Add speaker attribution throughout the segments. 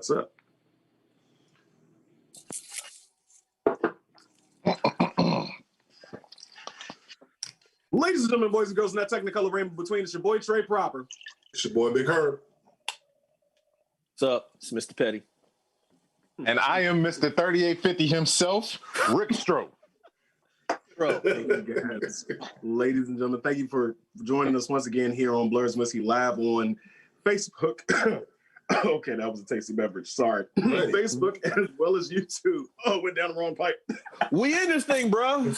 Speaker 1: What's up? Ladies and gentlemen, boys and girls, in that technicolor rainbow between, it's your boy Trey Proper.
Speaker 2: It's your boy Big Herb.
Speaker 3: What's up? It's Mr. Petty.
Speaker 4: And I am Mr. 3850 himself, Rick Stroh.
Speaker 3: Bro.
Speaker 1: Thank you guys. Ladies and gentlemen, thank you for joining us once again here on Blerds and Whiskey live on Facebook. Okay, that was a tasty beverage. Sorry. Facebook as well as YouTube. Oh, went down the wrong pipe.
Speaker 3: We in this thing, bro.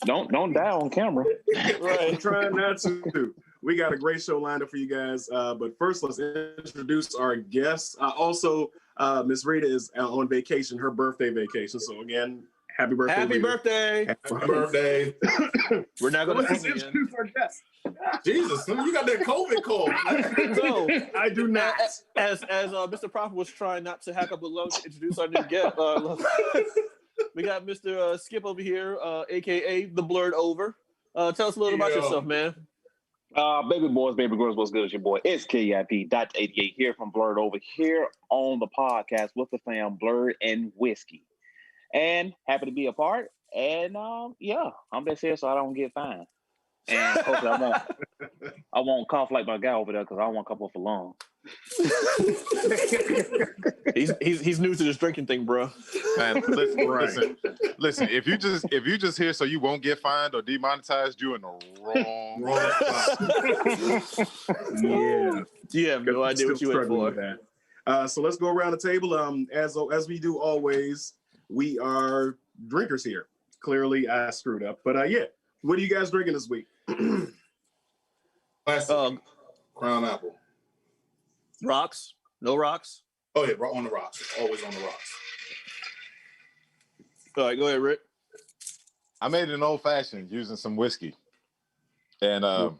Speaker 5: Don't die on camera.
Speaker 1: Right. I'm trying not to. We got a great show lined up for you guys. But first, let's introduce our guests. Also, Miss Rita is on vacation, her birthday vacation. So again, happy birthday.
Speaker 3: Happy
Speaker 1: Rita.
Speaker 3: birthday.
Speaker 2: Happy birthday.
Speaker 3: We're not going to
Speaker 1: introduce our guests.
Speaker 2: Jesus, you got that COVID cold.
Speaker 3: So,
Speaker 1: I do not.
Speaker 3: As Mr. Prophet was trying not to hack up a lunch to introduce our new guest, we got Mr. Skip over here, a.k.a. the Blurred Over. Tell us a little about yourself, man.
Speaker 5: Baby boys, baby girls, what's good? It's your boy, it's KIP.88 here from Blurred Over here on the podcast with the fam, Blerd and Whiskey. And happy to be a part. And I'm just here so I don't get fined. And hopefully I won't cough like my guy over there because I don't want to cough off for long.
Speaker 3: He's new to this drinking thing, bro.
Speaker 4: Man, listen. If you just here so you won't get fined or demonetized, you're in the wrong spot.
Speaker 1: Yeah.
Speaker 3: You have no idea what you went for.
Speaker 1: So let's go around the table. As we do always, we are drinkers here. Clearly, I screwed up, but yeah. What are you guys drinking this week?
Speaker 2: Classic. Crown Apple.
Speaker 3: Rocks? No rocks?
Speaker 2: Oh yeah, on the rocks. Always on the rocks.
Speaker 3: All right, go ahead, Rick.
Speaker 4: I made an old fashioned using some whiskey, and I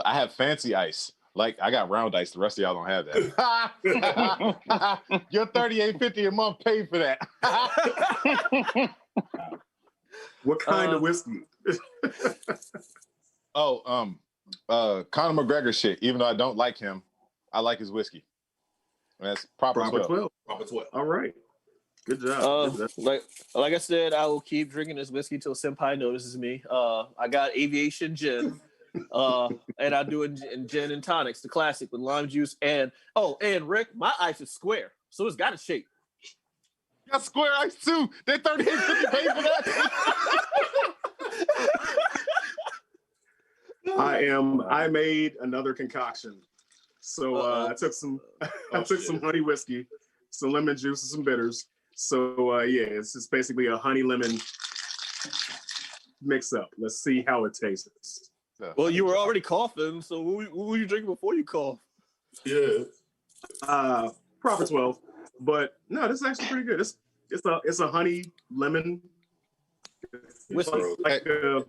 Speaker 4: have fancy ice. Like I got round ice. The rest of y'all don't have that. Your $38.50 a month paid for that.
Speaker 1: What kind of whiskey?
Speaker 4: Conor McGregor shit. Even though I don't like him, I like his whiskey. And that's proper 12.
Speaker 2: Proper 12.
Speaker 1: All right. Good job.
Speaker 3: Like I said, I will keep drinking this whiskey till Senpai notices me. I got aviation gin. And I do it in gin and tonics, the classic with lime juice. And Rick, my ice is square, so it's got a shape.
Speaker 4: You got square ice too. They $38.50 paid for that.
Speaker 1: I made another concoction. So I took some honey whiskey, some lemon juice, and some bitters. So it's just basically a honey lemon mix up. Let's see how it tastes.
Speaker 3: Well, you were already coughing, so what were you drinking before you coughed?
Speaker 2: Yeah.
Speaker 1: Proper 12. But no, this is actually pretty good. It's a honey lemon
Speaker 3: Whiskey.
Speaker 1: like a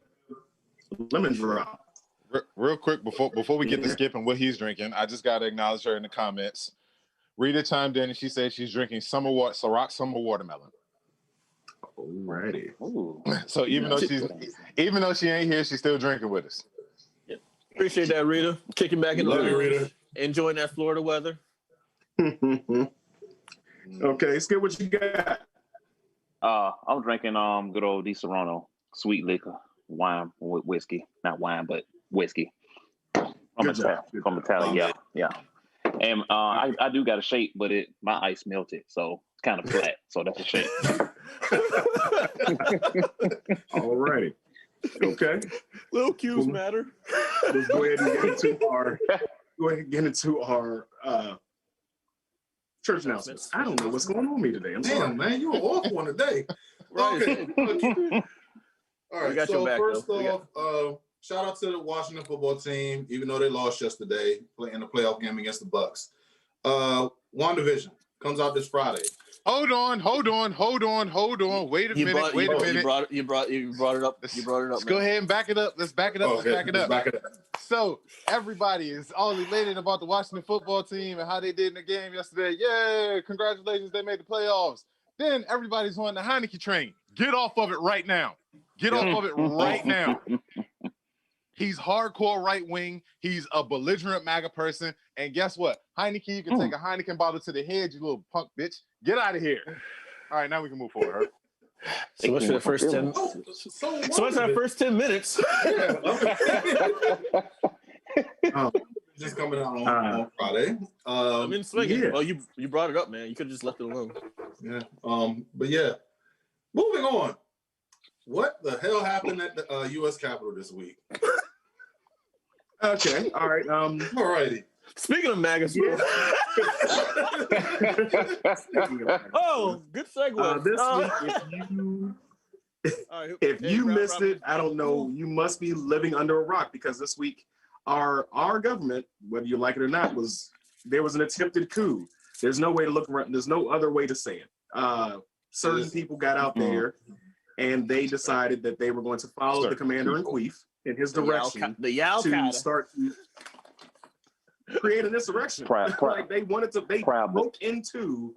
Speaker 1: lemon drop.
Speaker 4: Real quick before we get to Skip and what he's drinking, I just gotta acknowledge her in the comments. Rita chimed in and she said she's drinking Ciroc summer watermelon.
Speaker 1: Alrighty.
Speaker 5: Ooh.
Speaker 4: So even though she ain't here, she's still drinking with us.
Speaker 3: Yeah. Appreciate that, Rita. Kicking back in the
Speaker 2: Love you, Rita.
Speaker 3: Enjoying that Florida weather.
Speaker 1: Okay, Skip, what you got?
Speaker 5: I'm drinking good old Di Serrano sweet liquor, wine with whiskey. Not wine, but whiskey. From Italy, yeah. And I do got a shape, but my ice melted, so it's kind of flat. So that's a shape.
Speaker 1: All righty. Okay.
Speaker 3: Little cues matter.
Speaker 1: Let's go ahead and get into our church announcements. I don't know what's going on with me today. I'm sorry.
Speaker 2: Damn, man, you were off one today.
Speaker 3: Right.
Speaker 2: Okay. All right.
Speaker 3: So
Speaker 2: First off, shout out to the Washington football team, even though they lost yesterday in the playoff game against the Bucks. WandaVision comes out this Friday.
Speaker 4: Hold on. Wait a minute.
Speaker 3: You brought it up.
Speaker 4: Let's go ahead and back it up. Let's back it up.
Speaker 2: Okay, let's back it up.
Speaker 4: So everybody is all elated about the Washington football team and how they did in the game yesterday. Yeah, congratulations, they made the playoffs. Then everybody's on the Heineke train. Get off of it right now. He's hardcore right wing. He's a belligerent MAGA person. And guess what? Heineke, you can take a Heineken bottle to the head, you little punk bitch. Get out of here. All right, now we can move forward, Herb.
Speaker 3: So much for the first 10. So much for the first 10 minutes.
Speaker 2: Just coming out on Friday.
Speaker 3: I'm in swinging.
Speaker 1: Yeah.
Speaker 3: Well, you brought it up, man. You could have just left it alone.
Speaker 2: Yeah. But yeah. Moving on. What the hell happened at the U.S. Capitol this week?
Speaker 1: Okay. All right.
Speaker 2: Alrighty.
Speaker 3: Speaking of MAGA sports. Oh, good segue.
Speaker 1: This week, if you missed it, I don't know. You must be living under a rock because this week, our government, whether you like it or not, there was an attempted coup. There's no way to look around. There's no other way to say it. Certain people got out there, and they decided that they were going to follow the commander-in-chief in his direction to start create an insurrection. Like they wanted to. They broke into.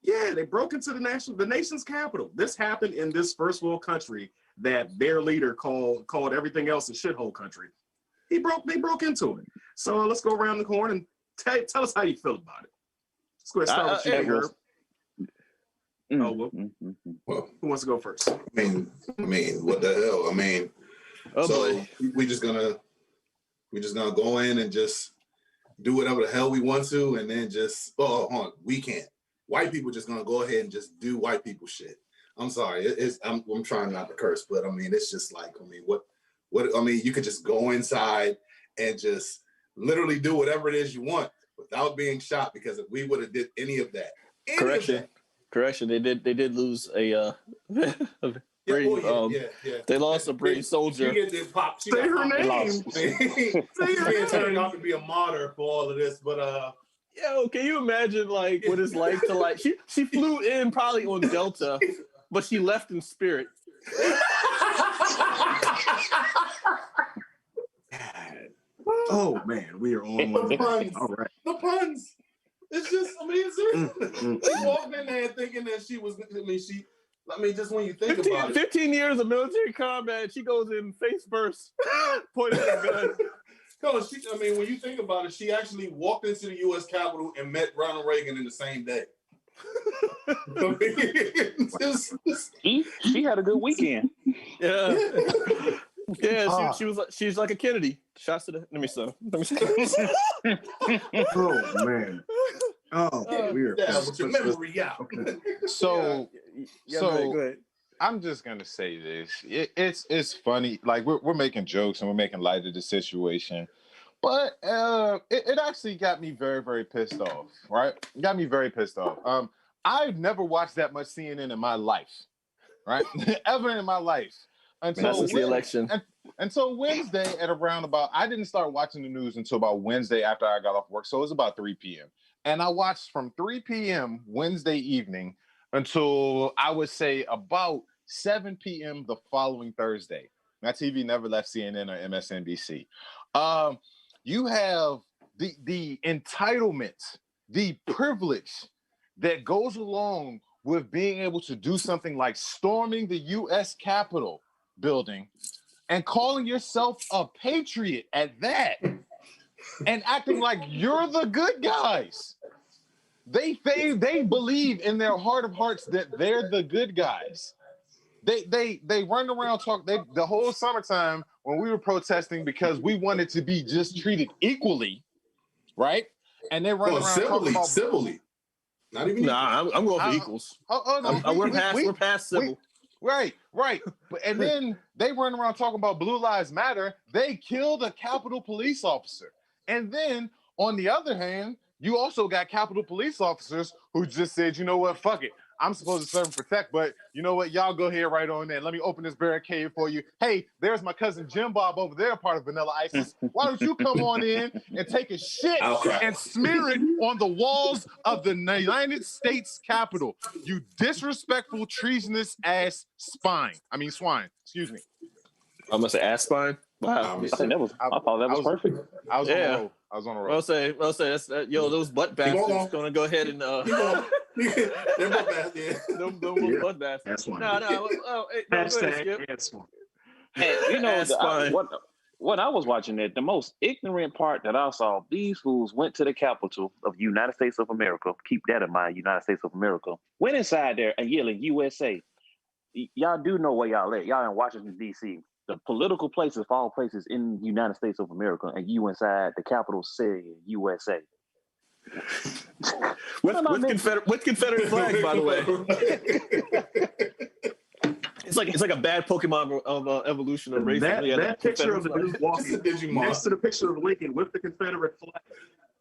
Speaker 1: Yeah, they broke into the nation's capital. This happened in this first world country that their leader called everything else a shithole country. They broke into it. So let's go around the horn and tell us how you feel about it. Let's go ahead and start with you, Herb. Well, who wants to go first?
Speaker 2: I mean, what the hell? I mean, we just gonna go in and just do whatever the hell we want to, and then just we can't. White people just gonna go ahead and just do white people shit. I'm sorry, I'm trying not to curse, but I mean, it's just like, I mean, what I mean, you could just go inside and just literally do whatever it is you want without being shot, because if we would have did any of that,
Speaker 3: Correction. They did lose a They lost a brave soldier.
Speaker 2: She
Speaker 1: Say her name.
Speaker 2: She turned out to be a martyr for all of this, but
Speaker 3: Yo, can you imagine like what it's like to like she flew in probably on Delta, but she left in Spirit.
Speaker 1: Oh man, we are on one.
Speaker 2: The puns.
Speaker 1: All right.
Speaker 2: The puns. It's just, I mean, seriously. They walked in there thinking that she was, just when you think about it.
Speaker 3: 15 years of military combat, she goes in face first, pointing at the gun.
Speaker 2: No, when you think about it, she actually walked into the U.S. Capitol and met Ronald Reagan in the same day.
Speaker 5: She had a good weekend.
Speaker 3: Yeah. Yeah, she's like a Kennedy. Shots to the. Let me see.
Speaker 1: Oh man. Oh, weird.
Speaker 2: Yeah, with your memory out.
Speaker 1: Okay.
Speaker 4: So,
Speaker 3: Go ahead.
Speaker 4: I'm just gonna say this. It's funny. Like we're making jokes and we're making light of the situation, but it actually got me very, very pissed off. Right? It got me very pissed off. I've never watched that much CNN in my life. Right? Ever in my life. Until
Speaker 3: the election.
Speaker 4: Until Wednesday at around about, I didn't start watching the news until about Wednesday after I got off work. So it was about 3 p.m. And I watched from 3 p.m. Wednesday evening until I would say about 7 p.m. the following Thursday. My TV never left CNN or MSNBC. You have the entitlement, the privilege that goes along with being able to do something like storming the U.S. Capitol building and calling yourself a patriot at that and acting like you're the good guys. They believe in their heart of hearts that they're the good guys. They run around the whole summertime when we were protesting because we wanted to be just treated equally, right? And they run around talking about
Speaker 2: civilly. Not even.
Speaker 3: Nah, I'm going for equals.
Speaker 4: No,
Speaker 3: we're past civil.
Speaker 4: Right. And then they run around talking about Blue Lives Matter. They killed a Capitol police officer. And then on the other hand, you also got Capitol police officers who just said, you know what, fuck it. I'm supposed to serve and protect, but you know what? Y'all go ahead right on there. Let me open this barricade for you. Hey, there's my cousin Jim Bob over there, part of Vanilla Isis. Why don't you come on in and take a shit and smear it on the walls of the United States Capitol? You disrespectful, treasonous ass swine. Excuse me.
Speaker 3: I'm gonna say ass spine. Wow.
Speaker 5: I thought that was perfect.
Speaker 4: I was on a roll.
Speaker 3: I'll say that's those butt bastards gonna go ahead and
Speaker 2: they're butt bastards.
Speaker 3: Them butt bastards.
Speaker 1: That's one.
Speaker 3: No.
Speaker 1: Hashtag ass one.
Speaker 5: And you know when I was watching it, the most ignorant part that I saw, these fools went to the capital of the United States of America. Keep that in mind, United States of America. Went inside there and yelling USA. Y'all do know where y'all at. Y'all in Washington, D.C. The political places for all places in the United States of America, and you inside the capital city, USA.
Speaker 3: with Confederate flags, by the way. It's like a bad Pokemon of evolution of race.
Speaker 1: That picture of the dude walking next to the picture of Lincoln with the Confederate flag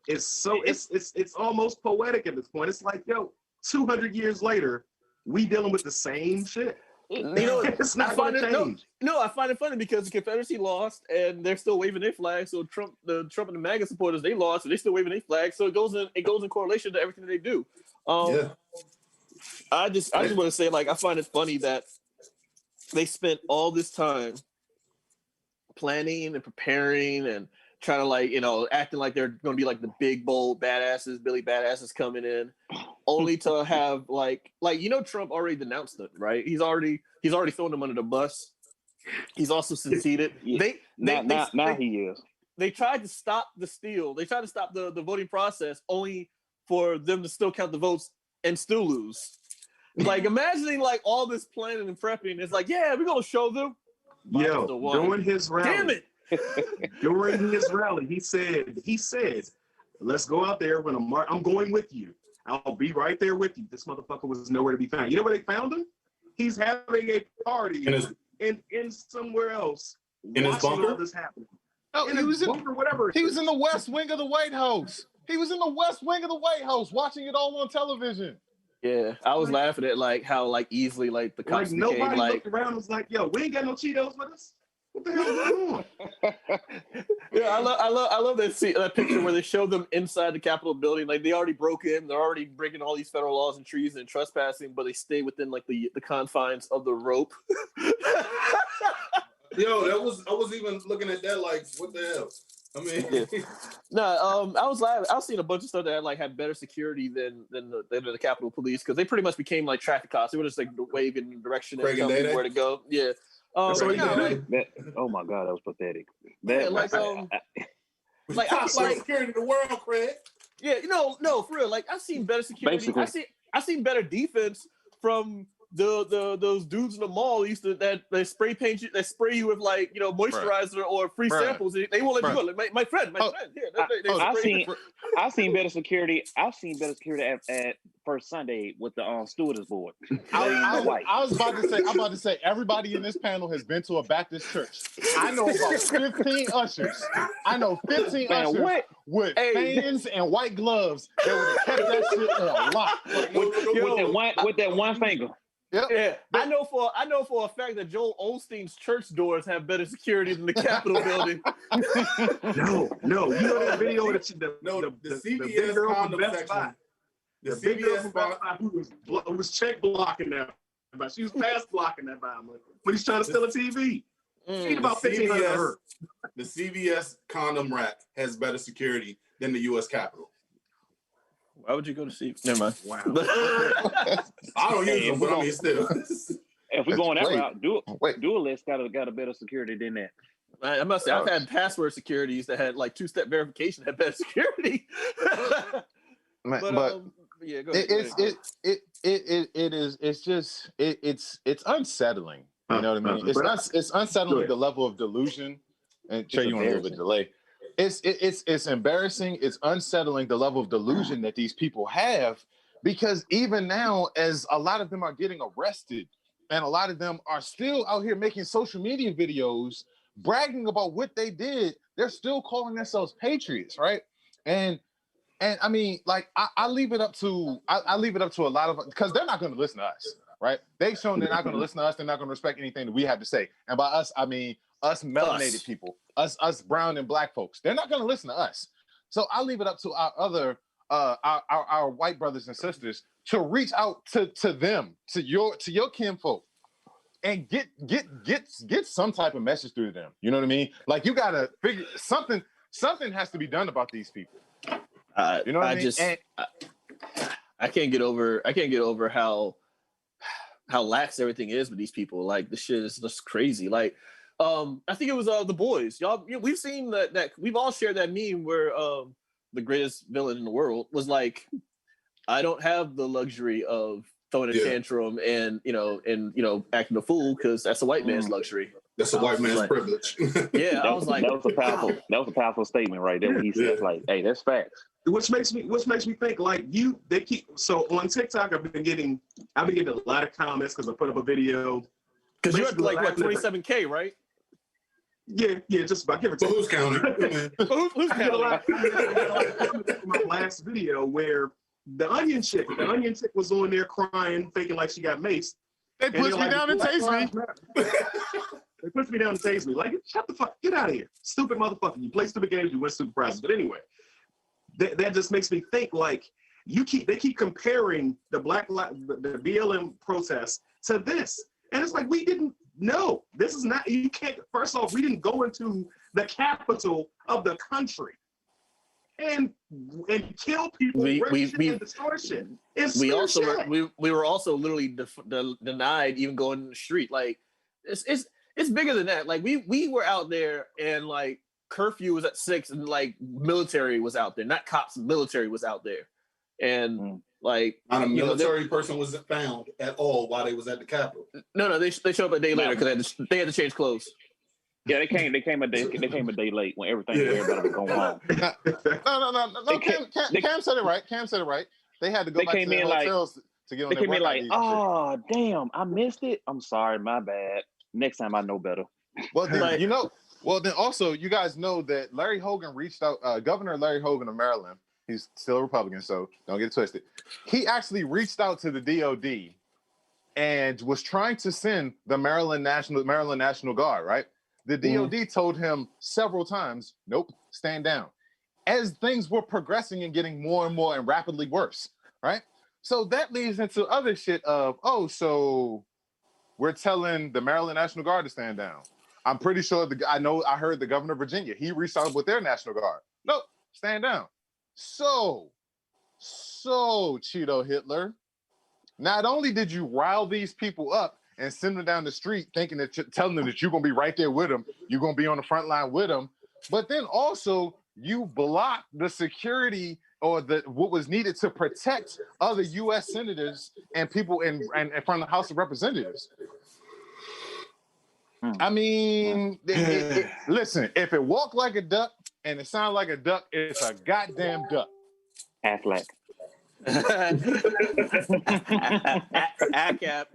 Speaker 1: is so it's almost poetic at this point. It's like, yo, 200 years later, we dealing with the same shit.
Speaker 3: You know,
Speaker 1: it's not going to change.
Speaker 3: No, I find it funny because the Confederacy lost and they're still waving their flag. So Trump and the MAGA supporters, they lost and they're still waving their flag. So it goes in correlation to everything that they do. I just want to say, like, I find it funny that they spent all this time planning and preparing and trying to, like, you know, acting like they're going to be like the big, bold badasses, Billy badasses coming in, only to have like, you know, Trump already denounced them, right? He's already thrown them under the bus. He's also seceded.
Speaker 5: Yeah. Now he is.
Speaker 3: They tried to stop the steal. They tried to stop the voting process only for them to still count the votes and still lose. Like, imagining like all this planning and prepping. It's like, yeah, we're gonna show them.
Speaker 1: Yo, during his rally.
Speaker 3: Damn it.
Speaker 1: During his rally, he said, let's go out there when I'm going with you. I'll be right there with you. This motherfucker was nowhere to be found. You know where they found him? He's having a party in somewhere else.
Speaker 2: In his bunker?
Speaker 1: All this happening.
Speaker 4: Oh,
Speaker 1: he was bunker, whatever.
Speaker 4: He was in the West Wing of the White House. He was in the West Wing of the White House watching it all on television.
Speaker 3: Yeah, I was laughing at like how like easily like the cops
Speaker 1: like nobody
Speaker 3: became, like,
Speaker 1: looked around and was like, yo, we ain't got no Cheetos with us. What the hell is going on?
Speaker 3: Yeah, I love that picture where they show them inside the Capitol building. Like, they already broke in, they're already breaking all these federal laws and treason and trespassing, but they stay within like the confines of the rope.
Speaker 2: Yo, I was even looking at that like, what the hell? I mean,
Speaker 3: I was laughing. I was seeing a bunch of stuff that like had better security than the Capitol Police, because they pretty much became like traffic cops. They were just like waving in direction and telling people where to go. Yeah.
Speaker 5: Oh my God, that was pathetic.
Speaker 2: Top security in the world, Craig.
Speaker 3: Yeah, no, for real. Like, I've seen better security.
Speaker 5: Basically.
Speaker 3: I've seen better defense from those dudes in the mall that spray paint you, that spray you with, like, you know, moisturizer or free samples. They won't let you go. Like, my friend. Here,
Speaker 5: I've seen better security. I've seen better security at First Sunday with the stewardess board.
Speaker 4: I'm about to say everybody in this panel has been to a Baptist church. I know about 15 ushers. With fans and white gloves that would have kept that shit on lock.
Speaker 5: With that one finger.
Speaker 3: Yep. Yeah, I know for a fact that Joel Osteen's church doors have better security than the Capitol building.
Speaker 1: No, you know that video of the
Speaker 2: CVS
Speaker 1: girl
Speaker 2: condom
Speaker 1: from Best
Speaker 2: section.
Speaker 1: Buy? The big girl from Best Buy who was check blocking that, but she was pass blocking that by him when he's trying to steal a TV. She about 1,500 of her.
Speaker 2: The CVS condom rack has better security than the U.S. Capitol.
Speaker 3: Why would you go to see? Never mind.
Speaker 1: Wow.
Speaker 2: I don't use them, but I mean, still.
Speaker 5: If we're going that route, Duelist got a better security than that.
Speaker 3: I must say, I've had password securities that had like two-step verification had better security.
Speaker 4: But
Speaker 3: yeah, go ahead.
Speaker 4: It's unsettling. You know what I mean? It's unsettling, the level of delusion. And Trey, you want a little bit of delay. It's embarrassing. It's unsettling, the level of delusion that these people have, because even now, as a lot of them are getting arrested and a lot of them are still out here making social media videos bragging about what they did, they're still calling themselves patriots, right? And I mean, like, I leave it up to a lot of, because they're not going to listen to us, right? They've shown they're not going to listen to us. They're not going to respect anything that we have to say. And by us, I mean us melanated people, us brown and black folks. They're not going to listen to us. So I leave it up to our other our white brothers and sisters to reach out to them, to your kinfolk, and get some type of message through them. You know what I mean? Like, you gotta figure something has to be done about these people. You know what I mean?
Speaker 3: I can't get over how lax everything is with these people. Like, the shit is just crazy. Like, I think it was the boys. Y'all, we've seen that we've all shared that meme where the greatest villain in the world was like, I don't have the luxury of throwing a tantrum and acting a fool because that's a white man's luxury.
Speaker 2: That's a white man's privilege.
Speaker 3: Yeah, I was like,
Speaker 5: that was a powerful statement right there. When he said, like, hey, that's facts.
Speaker 1: Which makes me think like they keep so on TikTok. I've been getting a lot of comments because I put up a video.
Speaker 3: Because you're at like what 27K, right?
Speaker 1: Yeah, just about give or take.
Speaker 2: But who's counting?
Speaker 3: Who's counting?
Speaker 1: My last video where the onion chick was on there crying, faking like she got maced.
Speaker 4: They pushed me down and tased me.
Speaker 1: They pushed me down and tased me. Like, shut the fuck, get out of here, stupid motherfucker. You play stupid games, you win stupid prizes. But anyway, that just makes me think like they keep comparing the the BLM protests to this, and it's like we didn't. No, this is not. You can't. First off, we didn't go into the capital of the country and kill people, and destroy shit.
Speaker 3: We were also literally denied even going in the street. Like it's bigger than that. Like we were out there and like curfew was at 6 and like military was out there, not cops. Military was out there, and. Like
Speaker 2: not a military person wasn't found at all while they was at the Capitol.
Speaker 3: No, they showed up a day later because they had to change clothes.
Speaker 5: Yeah, they came a day late when everybody was going home.
Speaker 4: No. Cam said it right. They had to go back to their hotels to get on their work. They came in like,
Speaker 5: oh damn, I missed it. I'm sorry, my bad. Next time I know better.
Speaker 4: Well, then also you guys know that Larry Hogan reached out, Governor Larry Hogan of Maryland. He's still a Republican, so don't get it twisted. He actually reached out to the DOD and was trying to send the Maryland National Guard, right? The DOD told him several times, nope, stand down. As things were progressing and getting more and more and rapidly worse, right? So that leads into other shit of, so we're telling the Maryland National Guard to stand down. I'm pretty sure I heard the governor of Virginia, he reached out with their National Guard. Nope, stand down. So, Cheeto Hitler, not only did you rile these people up and send them down the street thinking telling them that you're going to be right there with them, you're going to be on the front line with them, but then also you blocked the security or what was needed to protect other U.S. senators and people in front of the House of Representatives. I mean, listen, if it walked like a duck, and it sounds like a duck, it's a goddamn duck.
Speaker 5: Affleck.
Speaker 3: ACAP.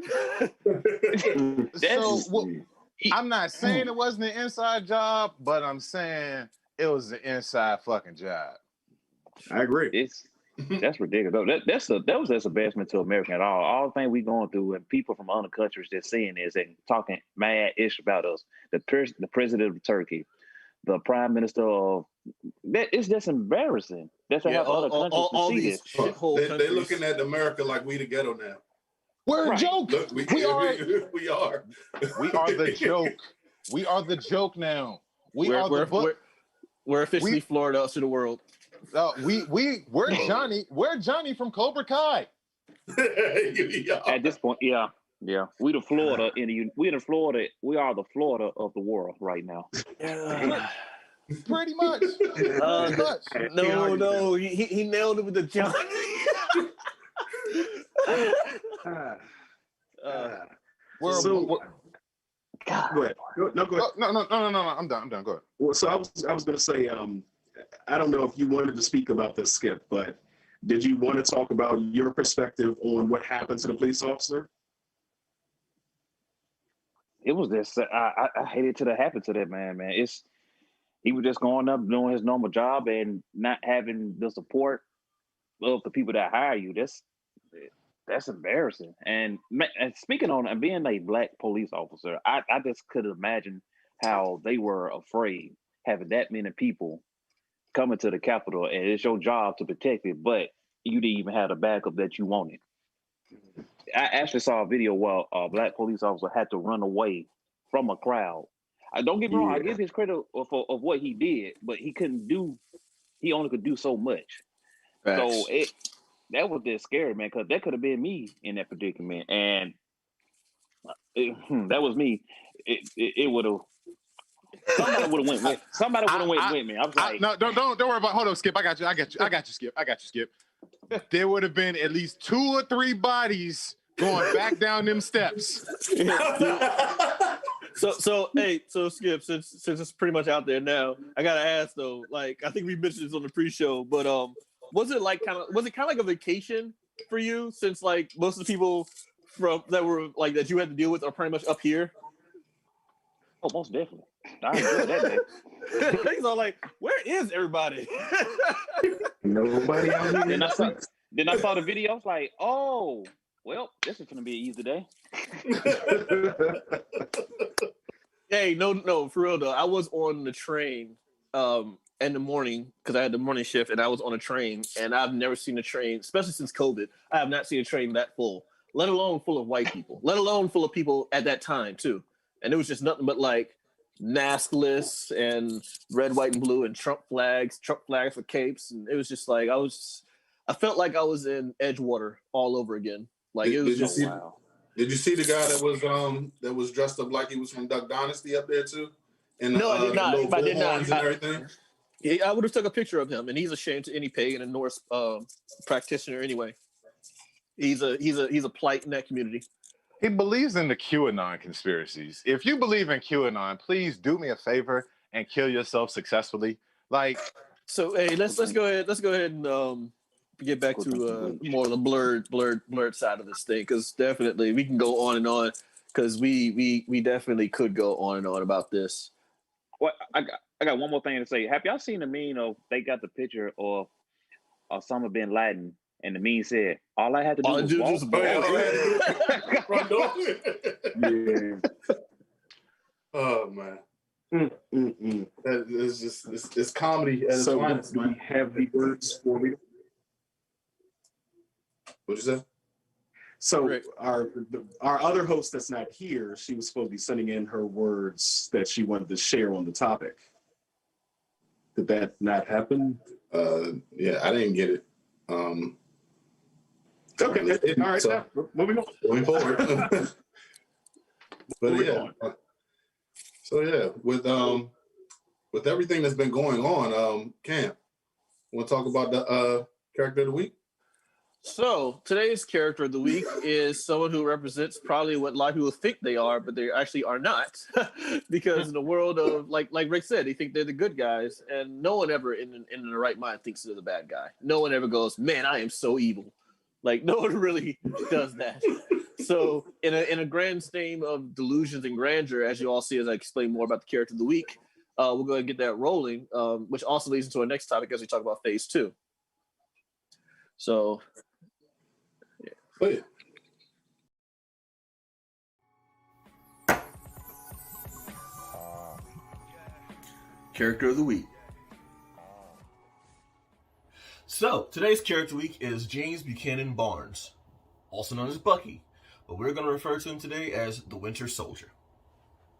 Speaker 4: So, I'm not saying it wasn't an inside job, but I'm saying it was an inside fucking job.
Speaker 1: I agree.
Speaker 5: That's ridiculous. That was just embarrassment to America at all. All the thing we going through and people from other countries just seeing this and talking mad ish about us. The president of Turkey, the prime minister of it's just embarrassing. That's how other countries see this.
Speaker 2: They're looking at America like we the ghetto now.
Speaker 4: We're a joke.
Speaker 2: Look, we are. We are
Speaker 4: the joke. We are the joke now.
Speaker 3: We're officially Florida to the world.
Speaker 4: We're Johnny. We're Johnny from Cobra Kai.
Speaker 5: At this point, yeah. We the Florida we are the Florida of the world right now.
Speaker 4: Pretty much.
Speaker 3: No, he nailed it with the Johnny.
Speaker 1: Go ahead. No, go ahead.
Speaker 4: No. I'm done. Go ahead.
Speaker 1: Well, so I was going to say, I don't know if you wanted to speak about this, Skip, but did you want to talk about your perspective on what happened to the police officer?
Speaker 5: It was this. I hated to happen to that man. He was just going up doing his normal job and not having the support of the people that hire you. That's embarrassing. And speaking on and being a black police officer, I just could imagine how they were afraid having that many people coming to the Capitol, and it's your job to protect it, but you didn't even have the backup that you wanted. I actually saw a video where a black police officer had to run away from a crowd. Don't get me wrong, I give his credit of what he did, but he only could do so much. Facts. So that was just scary, man, because that could have been me in that predicament. And that was me. It would have Somebody would have went with me. I was like,
Speaker 4: no, don't worry about. Hold on, Skip. I got you, Skip. There would have been at least 2 or 3 bodies going back down them steps.
Speaker 3: So Skip, since it's pretty much out there now, I gotta ask though. Like, I think we mentioned this on the pre-show, but was it kind of like a vacation for you, since like most of the people that you had to deal with are pretty much up here?
Speaker 5: Oh, most definitely. I enjoyed that day.
Speaker 3: Things are like, where is everybody?
Speaker 1: Nobody out here.
Speaker 5: Then I saw the video. I was like, oh, well, this is gonna be an easy day.
Speaker 3: Hey, no, for real though. I was on the train in the morning because I had the morning shift, and I was on a train, and I've never seen a train, especially since COVID. I have not seen a train that full, let alone full of white people, let alone full of people at that time too. And it was just nothing but like maskless and red, white, and blue, and Trump flags for capes, and it was just like I felt like I was in Edgewater all over again. Like, it was just
Speaker 5: wow.
Speaker 2: Did you see the guy that was dressed up like he was from Duck Dynasty up there too? And
Speaker 3: no, I did not. I did not.
Speaker 2: And everything.
Speaker 3: Yeah, I would have took a picture of him, and he's ashamed to any pagan and Norse practitioner anyway. He's a plight in that community.
Speaker 4: He believes in the QAnon conspiracies. If you believe in QAnon, please do me a favor and kill yourself successfully. Like,
Speaker 3: so hey, let's go ahead and get back to more of the blurred side of this thing, because definitely we can go on and on, because we definitely could go on and on about this.
Speaker 5: Well, I got one more thing to say. Have y'all seen the meme of they got the picture of Osama bin Laden, and the meme said, "All I had to do was walk."
Speaker 2: Yeah. Oh man. That is just it's comedy at its finest.
Speaker 1: Do we have the words for me?
Speaker 2: What'd you say?
Speaker 1: So our other host that's not here, she was supposed to be sending in her words that she wanted to share on the topic. Did that not happen?
Speaker 2: Yeah, I didn't get it.
Speaker 1: Okay, all right. So, moving
Speaker 2: forward. But yeah. So yeah, with everything that's been going on, Cam, want to talk about the character of the week?
Speaker 3: So today's character of the week is someone who represents probably what a lot of people think they are, but they actually are not. Because in the world of, like Rick said, they think they're the good guys, and no one ever in their right mind thinks they're the bad guy. No one ever goes, man, I am so evil. Like, no one really does that. So in a grand scheme of delusions and grandeur, as you all see as I explain more about the character of the week, we'll go ahead and get that rolling, which also leads into our next topic as we talk about phase 2. So...
Speaker 2: Oh, yeah.
Speaker 3: Character of the week. So, today's character week is James Buchanan Barnes, also known as Bucky, but we're going to refer to him today as the Winter Soldier.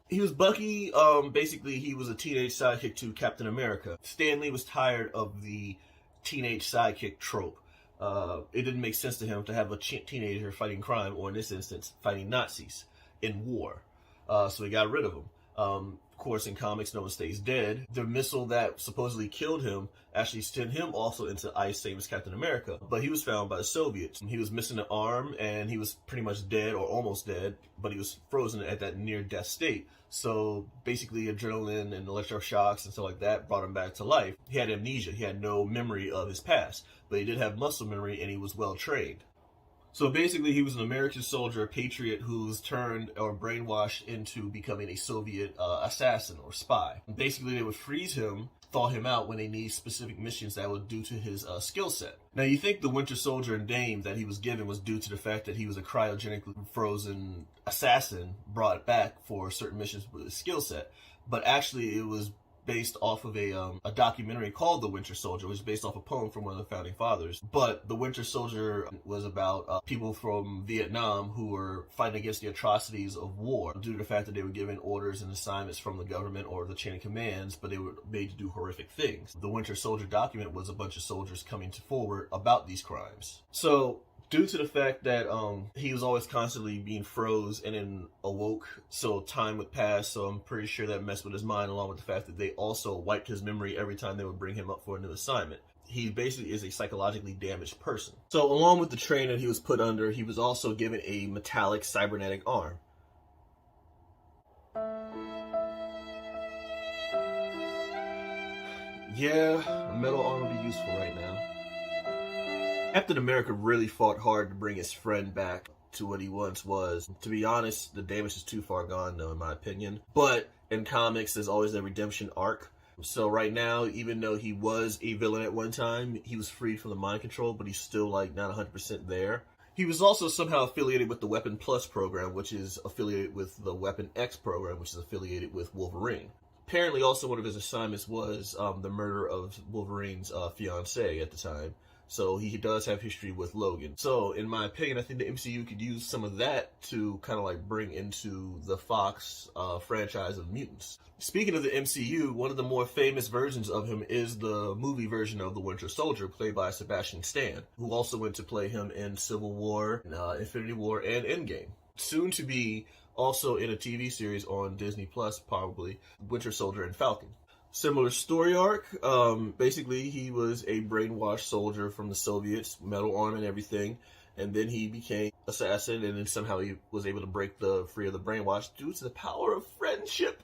Speaker 3: He was Bucky. Basically, he was a teenage sidekick to Captain America. Stan Lee was tired of the teenage sidekick trope. It didn't make sense to him to have a teenager fighting crime, or in this instance, fighting Nazis in war. So he got rid of him. Of course, in comics, no one stays dead. The missile that supposedly killed him actually sent him also into ice, same as Captain America. But he was found by the Soviets. He was missing an arm, and he was pretty much dead or almost dead, but he was frozen at that near-death state. So basically, adrenaline and electroshocks and stuff like that brought him back to life. He had amnesia. He had no memory of his past, but he did have muscle memory, and he was well-trained. So basically, he was an American soldier, a patriot, who's turned or brainwashed into becoming a Soviet assassin or spy. Basically, they would freeze him, thaw him out when they need specific missions that would due to his skill set. Now, you think the Winter Soldier name that he was given was due to the fact that he was a cryogenically frozen assassin brought back for certain missions with his skill set, but actually it was based off of a documentary called The Winter Soldier, which is based off a poem from one of the founding fathers. But The Winter Soldier was about people from Vietnam who were fighting against the atrocities of war due to the fact that they were given orders and assignments from the government or the chain of commands, but they were made to do horrific things. The Winter Soldier document was a bunch of soldiers coming forward about these crimes. So
Speaker 6: Due to the fact that he was always constantly being froze and then awoke, so time would pass, so I'm pretty sure that messed with his mind, along with the fact that they also wiped his memory every time they would bring him up for a new assignment. He basically is a psychologically damaged person. So along with the training he was put under, he was also given a metallic cybernetic arm. Yeah, a metal arm would be useful right now. Captain America really fought hard to bring his friend back to what he once was. To be honest, the damage is too far gone, though, in my opinion. But in comics, there's always a redemption arc. So right now, even though he was a villain at one time, he was freed from the mind control, but he's still, like, not 100% there. He was also somehow affiliated with the Weapon Plus program, which is affiliated with the Weapon X program, which is affiliated with Wolverine. Apparently, also one of his assignments was the murder of Wolverine's fiancée at the time. So he does have history with Logan. So in my opinion, I think the MCU could use some of that to kind of like bring into the Fox franchise of mutants. Speaking of the MCU, one of the more famous versions of him is the movie version of the Winter Soldier, played by Sebastian Stan, who also went to play him in Civil War, Infinity War, and Endgame. Soon to be also in a TV series on Disney Plus, probably, Winter Soldier and Falcon. Similar story arc. Basically, he was a brainwashed soldier from the Soviets, metal arm and everything, and then he became assassin, and then somehow he was able to break free of the brainwash due to the power of friendship.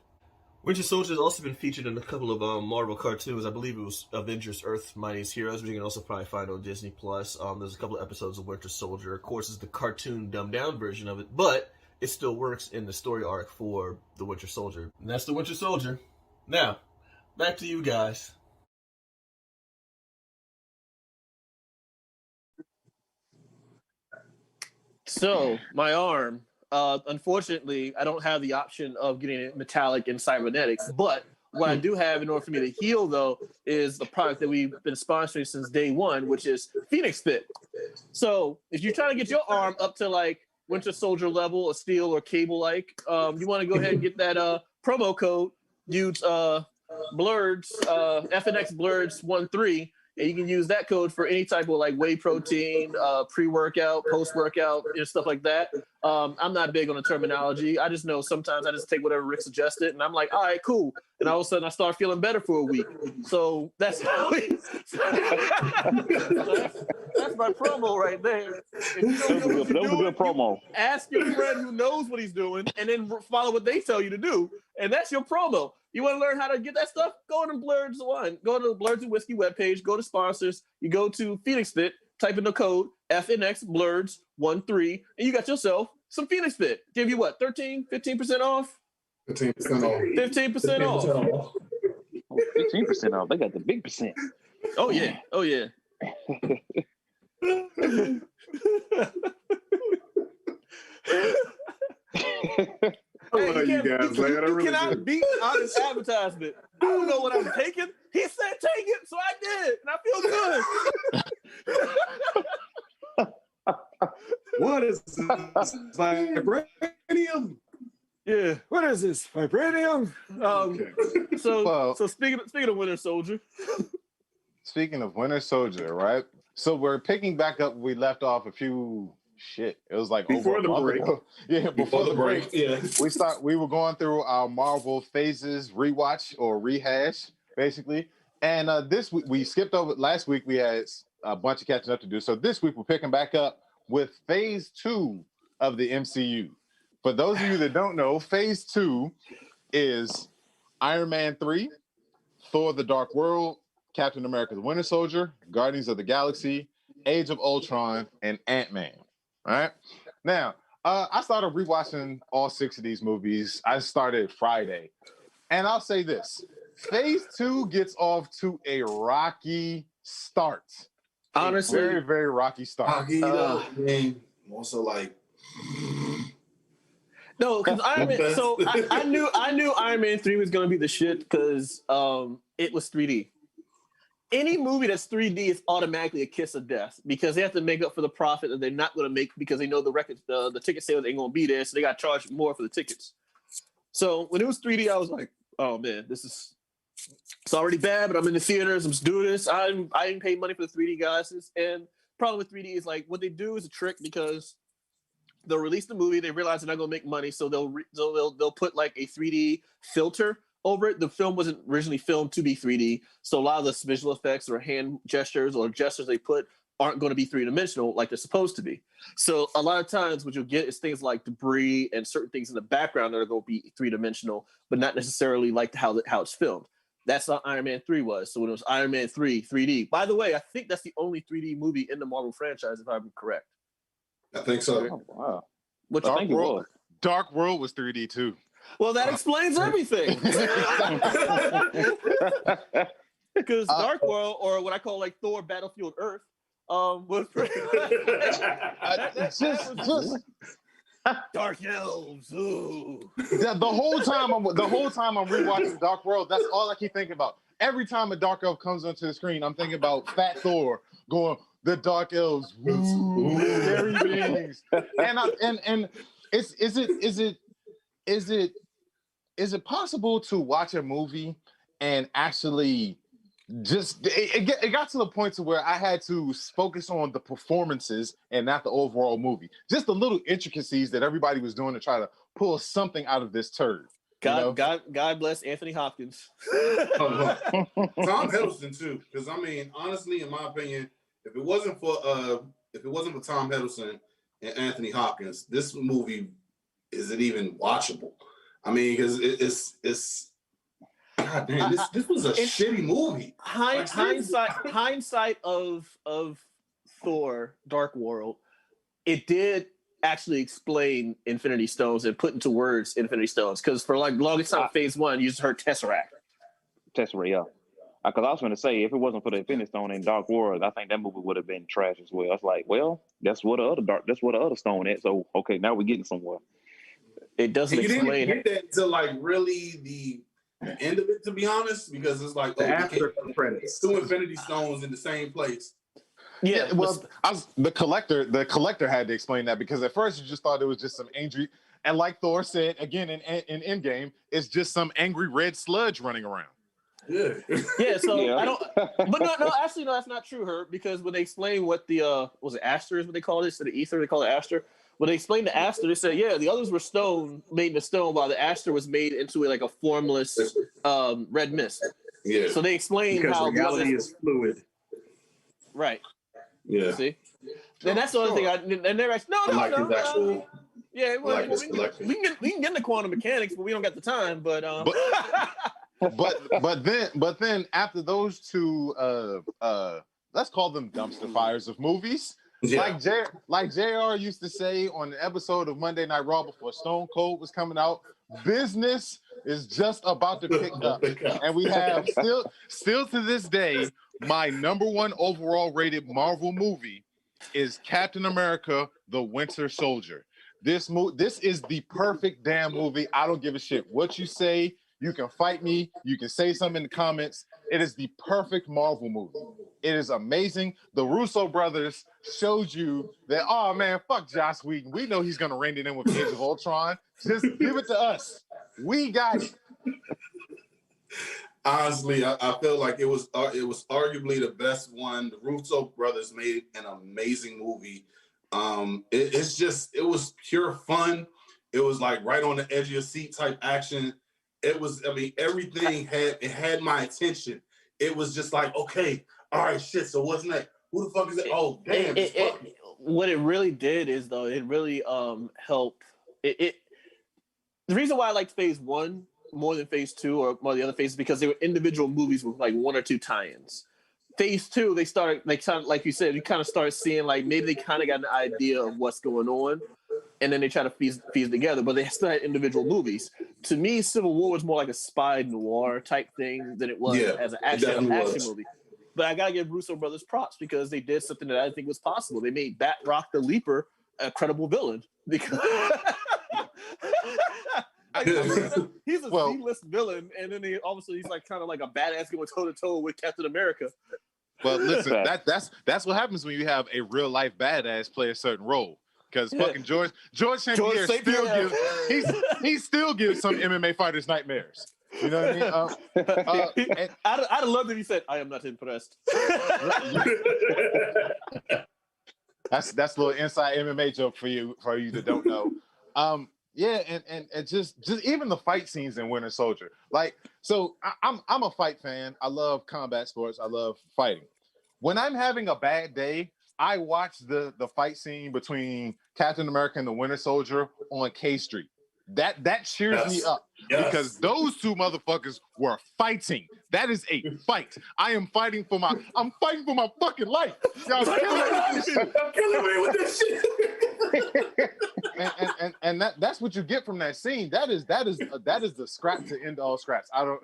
Speaker 6: Winter Soldier has also been featured in a couple of Marvel cartoons. I believe it was Avengers: Earth's Mightiest Heroes, which you can also probably find on Disney Plus. There's a couple of episodes of Winter Soldier. Of course, it's the cartoon dumbed down version of it, but it still works in the story arc for the Winter Soldier. And that's the Winter Soldier. Now, back to you guys.
Speaker 3: So, my arm. Unfortunately, I don't have the option of getting it metallic and cybernetic. But what I do have in order for me to heal, though, is the product that we've been sponsoring since day one, which is FNX Fit. So, if you're trying to get your arm up to like Winter Soldier level or steel or cable-like, you want to go ahead and get that promo code. Use Blerds, FNX Blerds 13, and you can use that code for any type of like whey protein, pre-workout, post-workout, stuff like that. I'm not big on the terminology. I just know sometimes I just take whatever Rick suggested, and I'm like, all right, cool. And all of a sudden I start feeling better for a week. So that's how that's my promo right there. If you don't know what
Speaker 5: that was a good promo.
Speaker 3: Ask your friend who knows what he's doing, and then follow what they tell you to do. And that's your promo. You want to learn how to get that stuff? Go to Blerds One. Go to the Blerds and Whiskey webpage. Go to sponsors. You go to FNX Fit. Type in the code FNX Blerds 13, and you got yourself some FNX Fit. Give you what? 15% off?
Speaker 2: 15% off.
Speaker 3: 15% off.
Speaker 5: 15% off. They got the big percent.
Speaker 3: Oh yeah. Oh yeah.
Speaker 1: I love you guys, man.
Speaker 3: You cannot beat honest advertisement. I don't know what I'm taking. He said take it, so I did, and I feel good.
Speaker 1: What is this? Vibranium?
Speaker 3: Yeah. What is this? Vibranium?
Speaker 1: Okay.
Speaker 3: So speaking of Winter Soldier.
Speaker 4: Speaking of Winter Soldier, right? So we're picking back up. We left off a few. Shit, it was like
Speaker 1: before
Speaker 4: over
Speaker 1: the break.
Speaker 4: Yeah, before the break.
Speaker 1: Yeah,
Speaker 4: We were going through our Marvel phases rewatch or rehash, basically. And this week we skipped over. Last week we had a bunch of catching up to do. So this week we're picking back up with Phase 2 of the MCU. For those of you that don't know, Phase 2 is Iron Man 3, Thor: The Dark World, Captain America: The Winter Soldier, Guardians of the Galaxy, Age of Ultron, and Ant-Man. All right. Now, I started rewatching all 6 of these movies. I started Friday. And I'll say this. Phase 2 gets off to a rocky start.
Speaker 3: Honestly.
Speaker 4: A very, very rocky start.
Speaker 2: Also, like...
Speaker 3: No, because Iron Man. So I knew Iron Man 3 was going to be the shit because it was 3D. Any movie that's 3D is automatically a kiss of death because they have to make up for the profit that they're not going to make because they know the ticket sales ain't going to be there, so they got charged more for the tickets. So when it was 3D, I was like, "Oh man, it's already bad." But I'm in the theaters. I'm just doing this. I didn't pay money for the 3D glasses, and problem with 3D is like what they do is a trick because they'll release the movie, they realize they're not gonna make money, so they'll put like a 3D filter over it. The film wasn't originally filmed to be 3D, so a lot of the visual effects or hand gestures or gestures they put aren't going to be three-dimensional like they're supposed to be. So a lot of times what you'll get is things like debris and certain things in the background that are going to be three-dimensional, but not necessarily like how it's filmed. That's how Iron Man 3 was. So when it was Iron Man 3, 3D. By the way, I think that's the only 3D movie in the Marvel franchise, if I'm correct.
Speaker 2: I think so.
Speaker 5: Oh, wow.
Speaker 3: Which
Speaker 5: I think it was.
Speaker 4: Dark World was 3D too.
Speaker 3: Well, that explains everything. Because Dark World, or what I call like Thor Battlefield Earth, was pretty just Dark Elves. Ooh.
Speaker 4: The whole time I'm rewatching Dark World, that's all I keep thinking about. Every time a Dark Elf comes onto the screen, I'm thinking about Fat Thor going, the Dark Elves, woo, scary beings. And is it possible to watch a movie and actually just it got to the point to where I had to focus on the performances and not the overall movie, just the little intricacies that everybody was doing to try to pull something out of this turd.
Speaker 3: God bless Anthony Hopkins.
Speaker 2: Tom Hiddleston too, because I mean, honestly, in my opinion, if it wasn't for Tom Hiddleston and Anthony Hopkins, this movie isn't even watchable. I mean, because it's God damn, this was a shitty movie.
Speaker 3: Hindsight of Thor: Dark World, it did actually explain Infinity Stones and put into words Infinity Stones, because for like the longest time, Phase 1, you just heard Tesseract.
Speaker 5: Tesseract, yeah. Because I was going to say, if it wasn't for the Infinity Stone in Dark World, I think that movie would have been trash as well. It's like, well, that's what the other stone is. So okay, now we're getting somewhere.
Speaker 3: It doesn't explain.
Speaker 2: You didn't get that until like really the end of it, to be honest, because it's like
Speaker 1: after the credits,
Speaker 2: 2 Infinity Stones in the same place.
Speaker 3: Yeah,
Speaker 4: well, the collector had to explain that, because at first you just thought it was just some angry, and like Thor said again in Endgame, it's just some angry red sludge running around.
Speaker 2: Yeah.
Speaker 3: So yeah. I don't. But no. Actually, no, that's not true, Herb. Because when they explain what the was it Aster is what they call it, so the ether they call it Aster. When they explained the Aster, they said, yeah, the others were made in stone, while the Aster was made into like a formless red mist.
Speaker 2: Yeah.
Speaker 3: So they explained
Speaker 1: because
Speaker 3: how
Speaker 1: reality is fluid.
Speaker 3: Right.
Speaker 2: Yeah.
Speaker 3: See. Then that's the other thing. And they're like, no. Yeah, well, we can get into quantum mechanics, but we don't got the time. But
Speaker 4: then after those two, let's call them dumpster fires of movies. Yeah. Like JR used to say on the episode of Monday Night Raw before Stone Cold was coming out, business is just about to pick up. And we have still to this day, my #1 overall rated Marvel movie is Captain America: The Winter Soldier. This is the perfect damn movie. I don't give a shit what you say. You can fight me. You can say something in the comments. It is the perfect Marvel movie. It is amazing. The Russo brothers showed you that, oh man, fuck Joss Whedon. We know he's going to rein it in with Age of Ultron. Just give it to us. We got it.
Speaker 2: Honestly, I feel like it was arguably the best one. The Russo brothers made an amazing movie. It was pure fun. It was like right on the edge of your seat type action. It was, I mean, everything had my attention. It was just like, okay, all right, shit. So what's next? Who the fuck is it? Oh, damn.
Speaker 3: What it really did is, though, it really helped. The reason why I liked Phase 1 more than Phase 2 or more of the other phases, because they were individual movies with like 1 or 2 tie-ins. Phase 2, they started, like you said, you kind of start seeing like maybe they kind of got an idea of what's going on, and then they try to piece together, but they still had individual movies. To me, Civil War was more like a spy noir type thing than it was as an action movie. But I gotta give Russo brothers props, because they did something that I didn't think was possible. They made Batroc the Leaper a credible villain, because he's a C-list villain, and then obviously he's like kind of like a badass going toe to toe with Captain America.
Speaker 4: Well, listen, that's what happens when you have a real life badass play a certain role. Because fucking George St. Pierre still gives some MMA fighters nightmares. You know what I mean?
Speaker 3: I'd have loved if he said, "I am not impressed."
Speaker 4: That's a little inside MMA joke for you that don't know. Yeah, and just even the fight scenes in Winter Soldier. Like, so I'm a fight fan. I love combat sports. I love fighting. When I'm having a bad day, I watch the fight scene between Captain America and the Winter Soldier on K Street. That cheers me up because those two motherfuckers were fighting. That is a fight. I'm fighting for my fucking life. Y'all killing me with this shit. and that's what you get from that scene. That is the scrap to end all scraps. I don't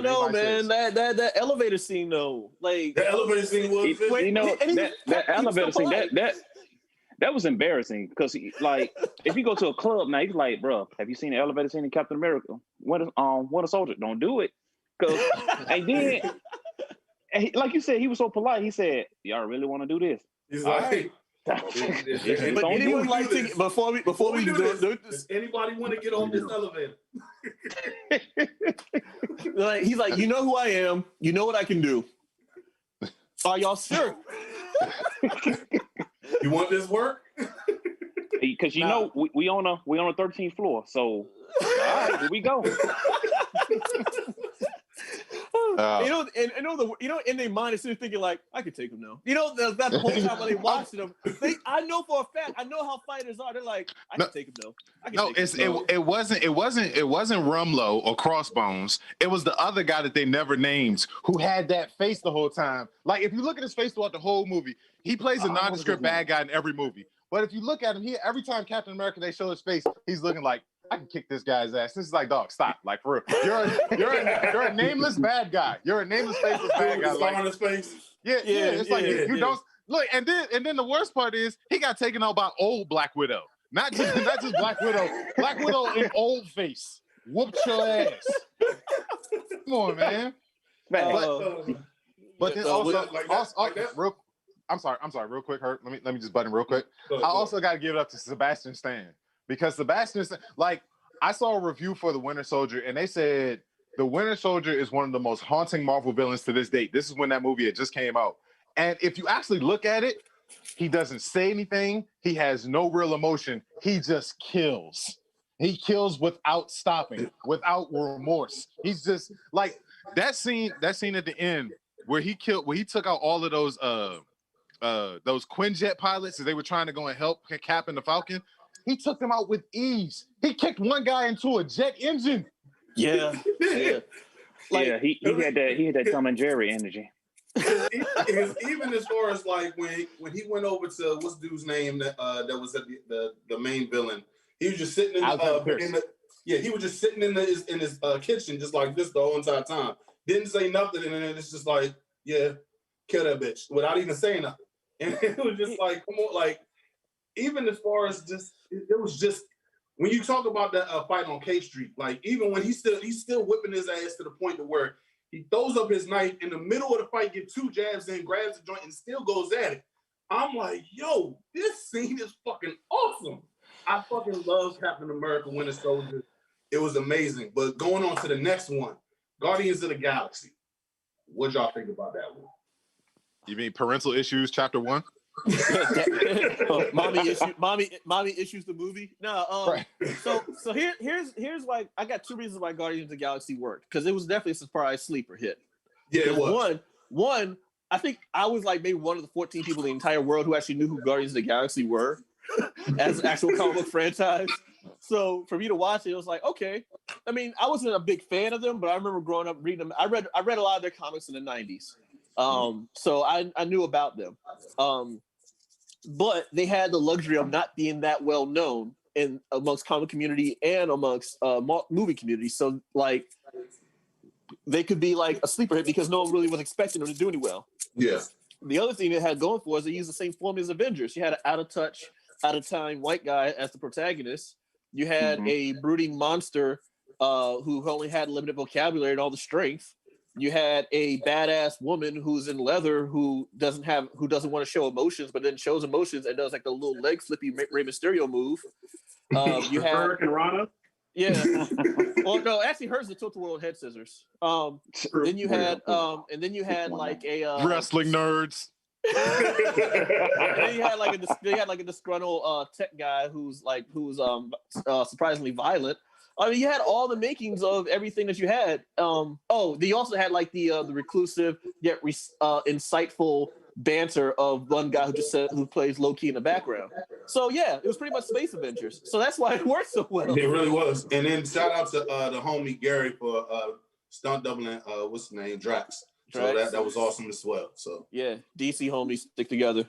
Speaker 3: know, man. That elevator scene though, like
Speaker 1: the elevator scene was,
Speaker 5: that elevator scene that was embarrassing because like if you go to a club now, he's like, bro, have you seen the elevator scene in Captain America? Winter Soldier, don't do it. And then, like you said, he was so polite. He said, "Y'all really want to do this?"
Speaker 1: He's like,
Speaker 3: but anyone like to before we do this?
Speaker 1: Does anybody want to get on this elevator?
Speaker 3: Like he's like, you know who I am. You know what I can do. Are y'all sure?
Speaker 1: You want this work?
Speaker 5: Because you know we on a 13th floor, so all right, here we go. In their mind, it's thinking like, I could take him now. That's the whole time when they watching them. I know for a fact, I know how fighters are. They're like, I can take him though.
Speaker 4: It wasn't Rumlow or Crossbones. It was the other guy that they never named who had that face the whole time. Like if you look at his face throughout the whole movie, he plays a nondescript bad guy in every movie. But if you look at him, every time Captain America they show his face, he's looking like, I can kick this guy's ass. This is like, dog, stop. Like for real. You're a nameless bad guy. You're a nameless faceless bad guy.
Speaker 1: Like on his face.
Speaker 4: Yeah. It's like you don't look. And then the worst part is he got taken out by old Black Widow. Not just Black Widow. Black Widow in old face. Whooped your ass. Come on, man. But then I'm sorry, real quick, Hurt. Let me just button real quick. I also got to give it up to Sebastian Stan. Because Sebastian, like, I saw a review for the Winter Soldier, and they said the Winter Soldier is one of the most haunting Marvel villains to this date. This is when that movie had just came out. And if you actually look at it, he doesn't say anything. He has no real emotion. He just kills. He kills without stopping, without remorse. He's just like that scene at the end where he took out all of those Quinjet pilots as they were trying to go and help Cap and the Falcon. He took them out with ease. He kicked one guy into a jet engine.
Speaker 3: Yeah.
Speaker 5: Like, he had that Tom and Jerry energy.
Speaker 1: Even as far as like when he went over to what's dude's name that was the main villain, he was just sitting he was just sitting in his kitchen just like this the whole entire time. Didn't say nothing, and then it's just like, yeah, kill that bitch without even saying nothing. And it was just like, come on, like. Even as far as it was just when you talk about that fight on K Street, like even when he's still whipping his ass to the point to where he throws up his knife in the middle of the fight, get two jabs in, grabs the joint, and still goes at it. I'm like, yo, this scene is fucking awesome. I fucking love Captain America: Winter Soldier. It was amazing. But going on to the next one, Guardians of the Galaxy. What y'all think about that one?
Speaker 4: You mean Parental Issues Chapter 1?
Speaker 3: Mommy issues the movie. No,
Speaker 4: right.
Speaker 3: So here's why I got two reasons why Guardians of the Galaxy worked, because it was definitely a surprise sleeper hit.
Speaker 1: Yeah, it was.
Speaker 3: One, I think I was like maybe one of the 14 people in the entire world who actually knew who Guardians of the Galaxy were as an actual comic book franchise. So for me to watch it, it was like, okay. I mean, I wasn't a big fan of them, but I remember growing up reading them. I read a lot of their comics in the 90s. So I knew about them. But they had the luxury of not being that well known amongst comic community and amongst movie community. So like they could be like a sleeper hit because no one really was expecting them to do any well.
Speaker 1: Yeah.
Speaker 3: The other thing they had going for is they used the same formula as Avengers. You had an out of touch, out of time white guy as the protagonist. You had a brooding monster who only had limited vocabulary and all the strength. You had a badass woman who's in leather who doesn't want to show emotions, but then shows emotions and does like the little leg flippy Rey Mysterio move. You had
Speaker 1: Hurricane Rana.
Speaker 3: Yeah. Well, no, actually, hers the tilt the world head scissors. Then you had like a
Speaker 4: wrestling nerds.
Speaker 3: And then you had like a disgruntled tech guy who's surprisingly violent. I mean, you had all the makings of everything that you had. They also had like the reclusive yet insightful banter of one guy who plays low key in the background. So yeah, it was pretty much Space Avengers. So that's why it worked so well.
Speaker 2: It really was. And then shout out to the homie Gary for stunt doubling. What's his name? Drax. So that was awesome as well. So
Speaker 3: yeah, DC homies stick together.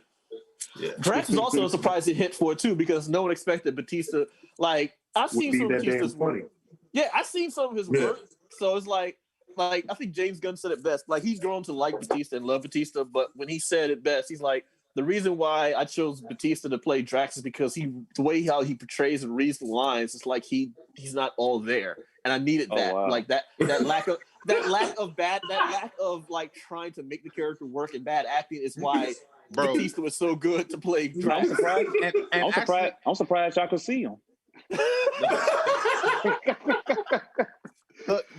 Speaker 2: Yeah.
Speaker 3: Drax is also a surprising hit for it too because no one expected Batista. Like I've seen some of Batista's work. Yeah, I've seen some of his work. So it's like I think James Gunn said it best. Like he's grown to like Batista and love Batista, but when he said it best, he's like, the reason why I chose Batista to play Drax is because the way how he portrays and reads the lines, it's like he's not all there, and I needed that. Wow. Like that lack of like trying to make the character work and bad acting is why Batista was so good to play Drax.
Speaker 5: I'm surprised y'all could see him.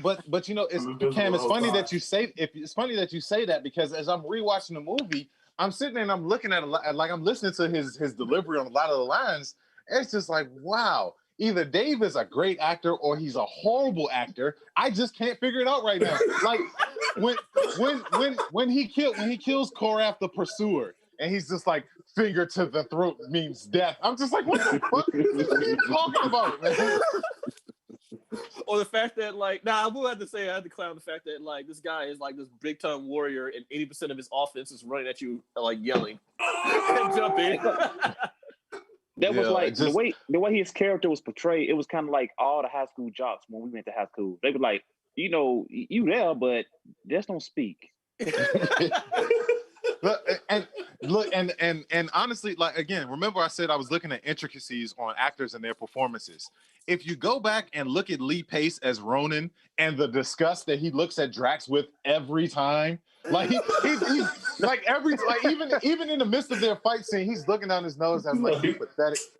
Speaker 4: But you know, it's funny that you say that because as I'm rewatching the movie, I'm sitting there and I'm looking at like I'm listening to his delivery on a lot of the lines. It's just like, wow, either Dave is a great actor or he's a horrible actor. I just can't figure it out right now. Like when he kills Korath the Pursuer, and he's just like, finger to the throat means death. I'm just like, what the fuck are you talking about, man?
Speaker 3: Or the fact that I will have to say I had to clown the fact that like this guy is like this big time warrior and 80% of his offense is running at you like yelling and jumping.
Speaker 5: That was like the way his character was portrayed. It was kind of like all the high school jocks when we went to high school. They were like, you know, you there, but just don't speak.
Speaker 4: And honestly, like again, remember I said I was looking at intricacies on actors and their performances. If you go back and look at Lee Pace as Ronan and the disgust that he looks at Drax with every time, like he's like even in the midst of their fight scene, he's looking down his nose and like,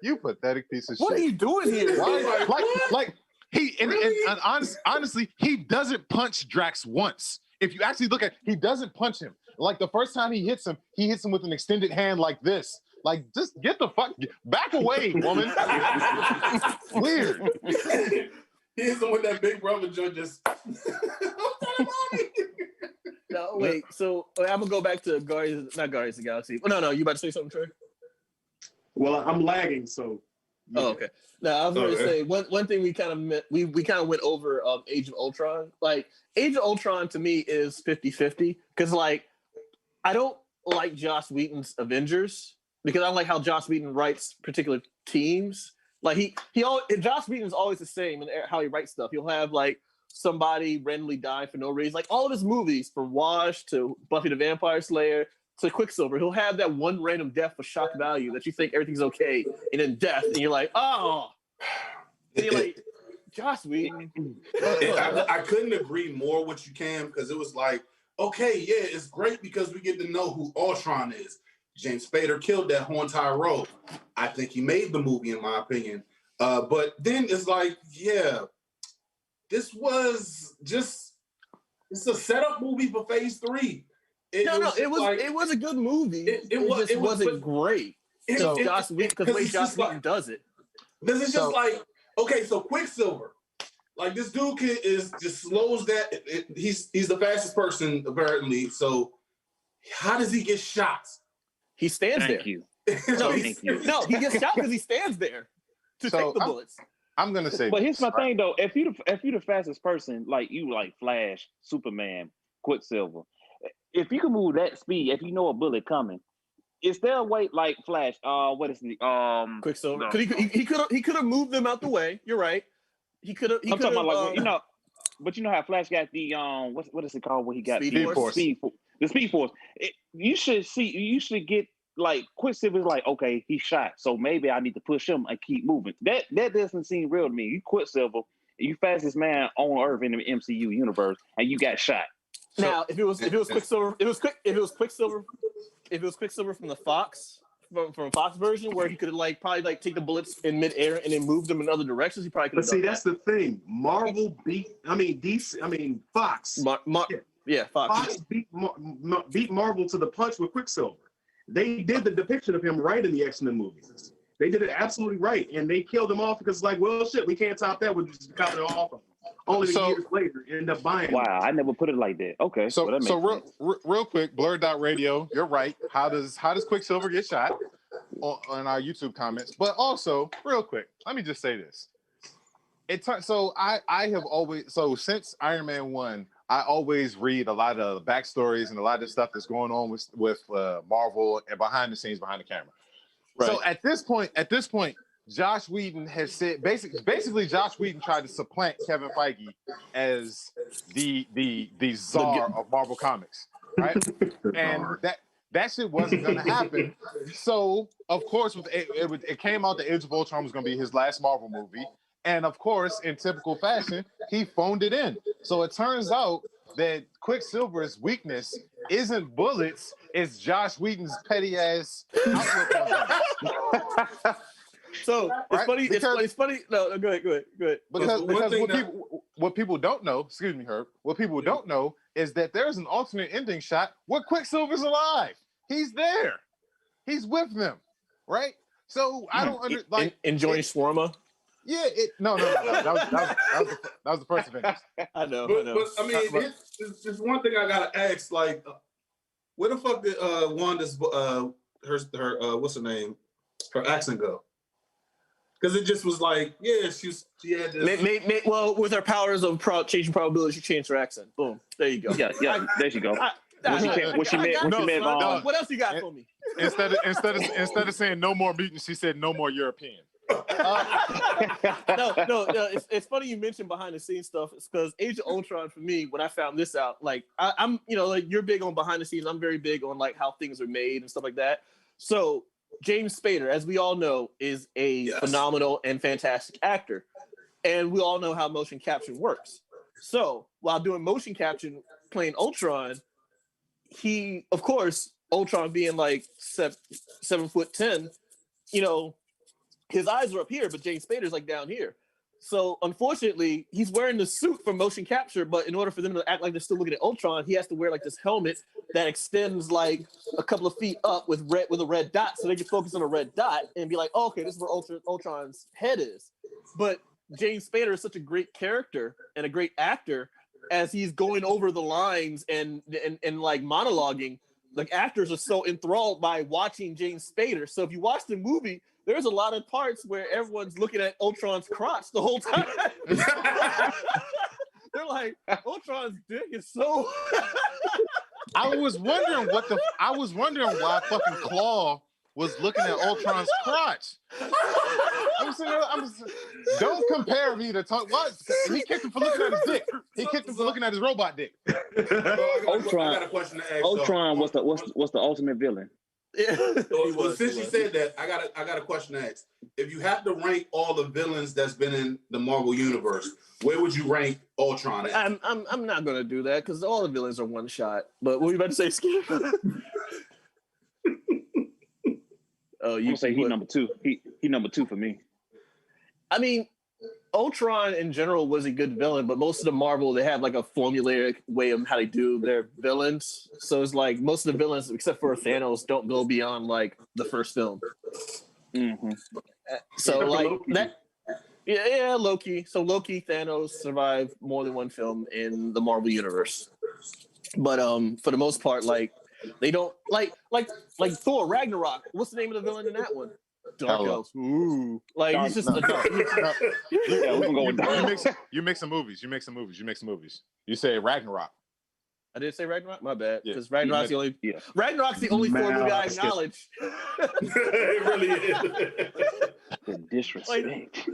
Speaker 4: you pathetic piece of shit.
Speaker 3: What are you doing here?
Speaker 4: Why? Honestly, he doesn't punch Drax once. If you actually look at, he doesn't punch him. Like the first time he hits him with an extended hand like this. Like, just get the fuck back away, woman. Weird.
Speaker 2: He hits him with that big brother joint. Just.
Speaker 3: No, wait. So I'm gonna go back to not Guardians of the Galaxy. Oh, no, you about to say something, Trey?
Speaker 1: Well, I'm lagging, so.
Speaker 3: Yeah. Oh, okay. Now I was going to say one thing we kind of went over Age of Ultron. Like Age of Ultron to me is 50-50 because like I don't like Joss Whedon's Avengers because I don't like how Joss Whedon writes particular teams. Like Joss Whedon is always the same in how he writes stuff. He'll have like somebody randomly die for no reason. Like all of his movies, from Wash to Buffy the Vampire Slayer to Quicksilver, he'll have that one random death for shock value that you think everything's okay, and then death, and you're like, oh. And you're like, Joss Whedon.
Speaker 2: I couldn't agree more with you, Cam, because it was like, okay, yeah, it's great because we get to know who Ultron is. James Spader killed that whole entire role. I think he made the movie, in my opinion. But then it's like, yeah, this was just, it's a setup movie for Phase 3.
Speaker 3: It was a good movie. It wasn't great. Because the way Joss Whedon does it.
Speaker 2: This is just like, okay, so Quicksilver, like this dude just slows that. He's the fastest person apparently. So how does he get shot?
Speaker 3: He stands there.
Speaker 5: Thank you.
Speaker 3: No, he gets shot because he stands there to take the bullets.
Speaker 4: I'm gonna say,
Speaker 5: but here's my thing though: if you the fastest person, like you, like Flash, Superman, Quicksilver, if you can move that speed, if you know a bullet coming, is there a way like Flash? What is the
Speaker 3: Quicksilver? He could have moved them out the way. You're right. He could have. I'm talking about
Speaker 5: like but you know how Flash got the what is it called? What he got
Speaker 3: Speed Force.
Speaker 5: The Speed Force. You should get like Quicksilver's like, okay, he shot, so maybe I need to push him and keep moving. That doesn't seem real to me. You Quicksilver, you fastest man on Earth in the MCU universe, and you got shot.
Speaker 3: Now, if it was Quicksilver, if it was Quicksilver from the Fox from Fox version, where he could have probably take the bullets in midair and then move them in other directions, he probably could have.
Speaker 1: But see, that's the thing. Fox.
Speaker 3: Fox.
Speaker 1: Fox beat Marvel to the punch with Quicksilver. they did the depiction of him right in the X-Men movies. They did it absolutely right, and they killed him off because, like, well, shit, we can't top that. We're just copying it off of him. Only years later, end up buying.
Speaker 5: Wow, I never put it like that. Okay,
Speaker 4: So,
Speaker 5: well, that makes sense.
Speaker 4: real quick, Blur.radio, you're right. How does Quicksilver get shot? On our YouTube comments, but also real quick, let me just say this. I have always since Iron Man 1, I always read a lot of backstories and a lot of stuff that's going on with Marvel and behind the scenes, behind the camera. Right. So at this point, Josh Whedon has said basically Josh Whedon tried to supplant Kevin Feige as the czar of Marvel Comics, right? And that shit wasn't going to happen. So, of course, it came out that Age of Ultron was going to be his last Marvel movie. And, of course, in typical fashion, he phoned it in. So it turns out that Quicksilver's weakness isn't bullets, it's Josh Whedon's petty-ass outlook on things.
Speaker 3: So, it's funny. It's funny. No, go ahead.
Speaker 4: Because what people don't know, excuse me, Herb, what people don't know is that there's an alternate ending shot where Quicksilver's alive. He's there. He's with them, right? So I don't
Speaker 3: enjoying shawarma.
Speaker 4: Yeah, no. That was the first Avengers.
Speaker 3: I know.
Speaker 2: But I mean, it's one thing I gotta ask. Like, where the fuck did Wanda's her what's her name? Her accent go? Because it just was like, yeah, she had this.
Speaker 3: Well, with her powers of changing probability, she changed her accent. Boom, there you go.
Speaker 5: Yeah, there she go. What she meant.
Speaker 3: What else you got for me?
Speaker 4: Instead of saying no more mutants, she said no more European.
Speaker 3: No. It's funny you mentioned behind the scenes stuff. It's because Age of Ultron for me, when I found this out, like I'm, like you're big on behind the scenes. I'm very big on like how things are made and stuff like that. So James Spader, as we all know, is a phenomenal and fantastic actor, and we all know how motion capture works. So while doing motion capture, playing Ultron, he, of course, Ultron being like 7'10", his eyes are up here, but James Spader's like down here. So unfortunately, he's wearing the suit for motion capture, but in order for them to act like they're still looking at Ultron, he has to wear like this helmet that extends like a couple of feet up with a red dot, so they can focus on a red dot and be like, oh, okay, this is where Ultron's head is. But James Spader is such a great character and a great actor, as he's going over the lines and like monologuing. Like, actors are so enthralled by watching James Spader. So if you watch the movie, there's a lot of parts where everyone's looking at Ultron's crotch the whole time. They're like, Ultron's dick is so.
Speaker 4: I was wondering why fucking Claw was looking at Ultron's crotch. Don't compare me to what? He kicked him for looking at his dick. He kicked him for looking at his robot dick.
Speaker 2: Ultron. I got a question to ask.
Speaker 5: Ultron, what's the ultimate villain?
Speaker 2: Yeah. Since you said that, I got a question to ask. If you have to rank all the villains that's been in the Marvel universe, where would you rank Ultron at?
Speaker 3: I'm not gonna do that because all the villains are one shot. But what were you about to say, Skip?
Speaker 5: Oh, you say he number two. He number two for me.
Speaker 3: I mean, Ultron in general was a good villain, but most of the Marvel, they have like a formulaic way of how they do their villains. So it's like most of the villains, except for Thanos, don't go beyond like the first film.
Speaker 5: Mm-hmm.
Speaker 3: So like that. Yeah, Loki. So Loki, Thanos survive more than one film in the Marvel universe. But for the most part, like they don't like Thor Ragnarok. What's the name of the villain in that one? Dark Elves. Ooh, like he's just.
Speaker 5: Yeah, we're gonna go with that.
Speaker 4: You mix some movies. You say Ragnarok.
Speaker 3: I did say Ragnarok. My bad. Because
Speaker 4: Yeah.
Speaker 3: Ragnarok's the only. Yeah. Ragnarok's the only Thor movie I acknowledge.
Speaker 2: It really is.
Speaker 5: The disrespect.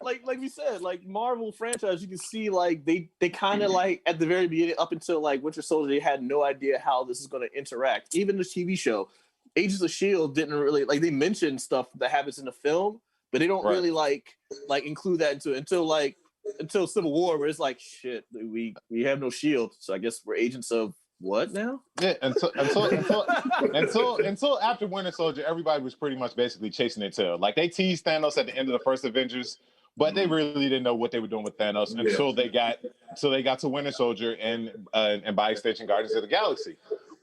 Speaker 3: Like we said, like Marvel franchise, you can see like they kind of like at the very beginning up until like Winter Soldier, they had no idea how this is going to interact. Even the TV show, Agents of S.H.I.E.L.D. didn't really like, they mentioned stuff that happens in the film, but they don't really like include that into it until Civil War, where it's like, shit, we have no shield, so I guess we're agents of what now?
Speaker 4: Yeah, until after Winter Soldier, everybody was pretty much basically chasing their tail. Like they teased Thanos at the end of the first Avengers, but they really didn't know what they were doing with Thanos until they got to Winter Soldier and by extension Guardians of the Galaxy.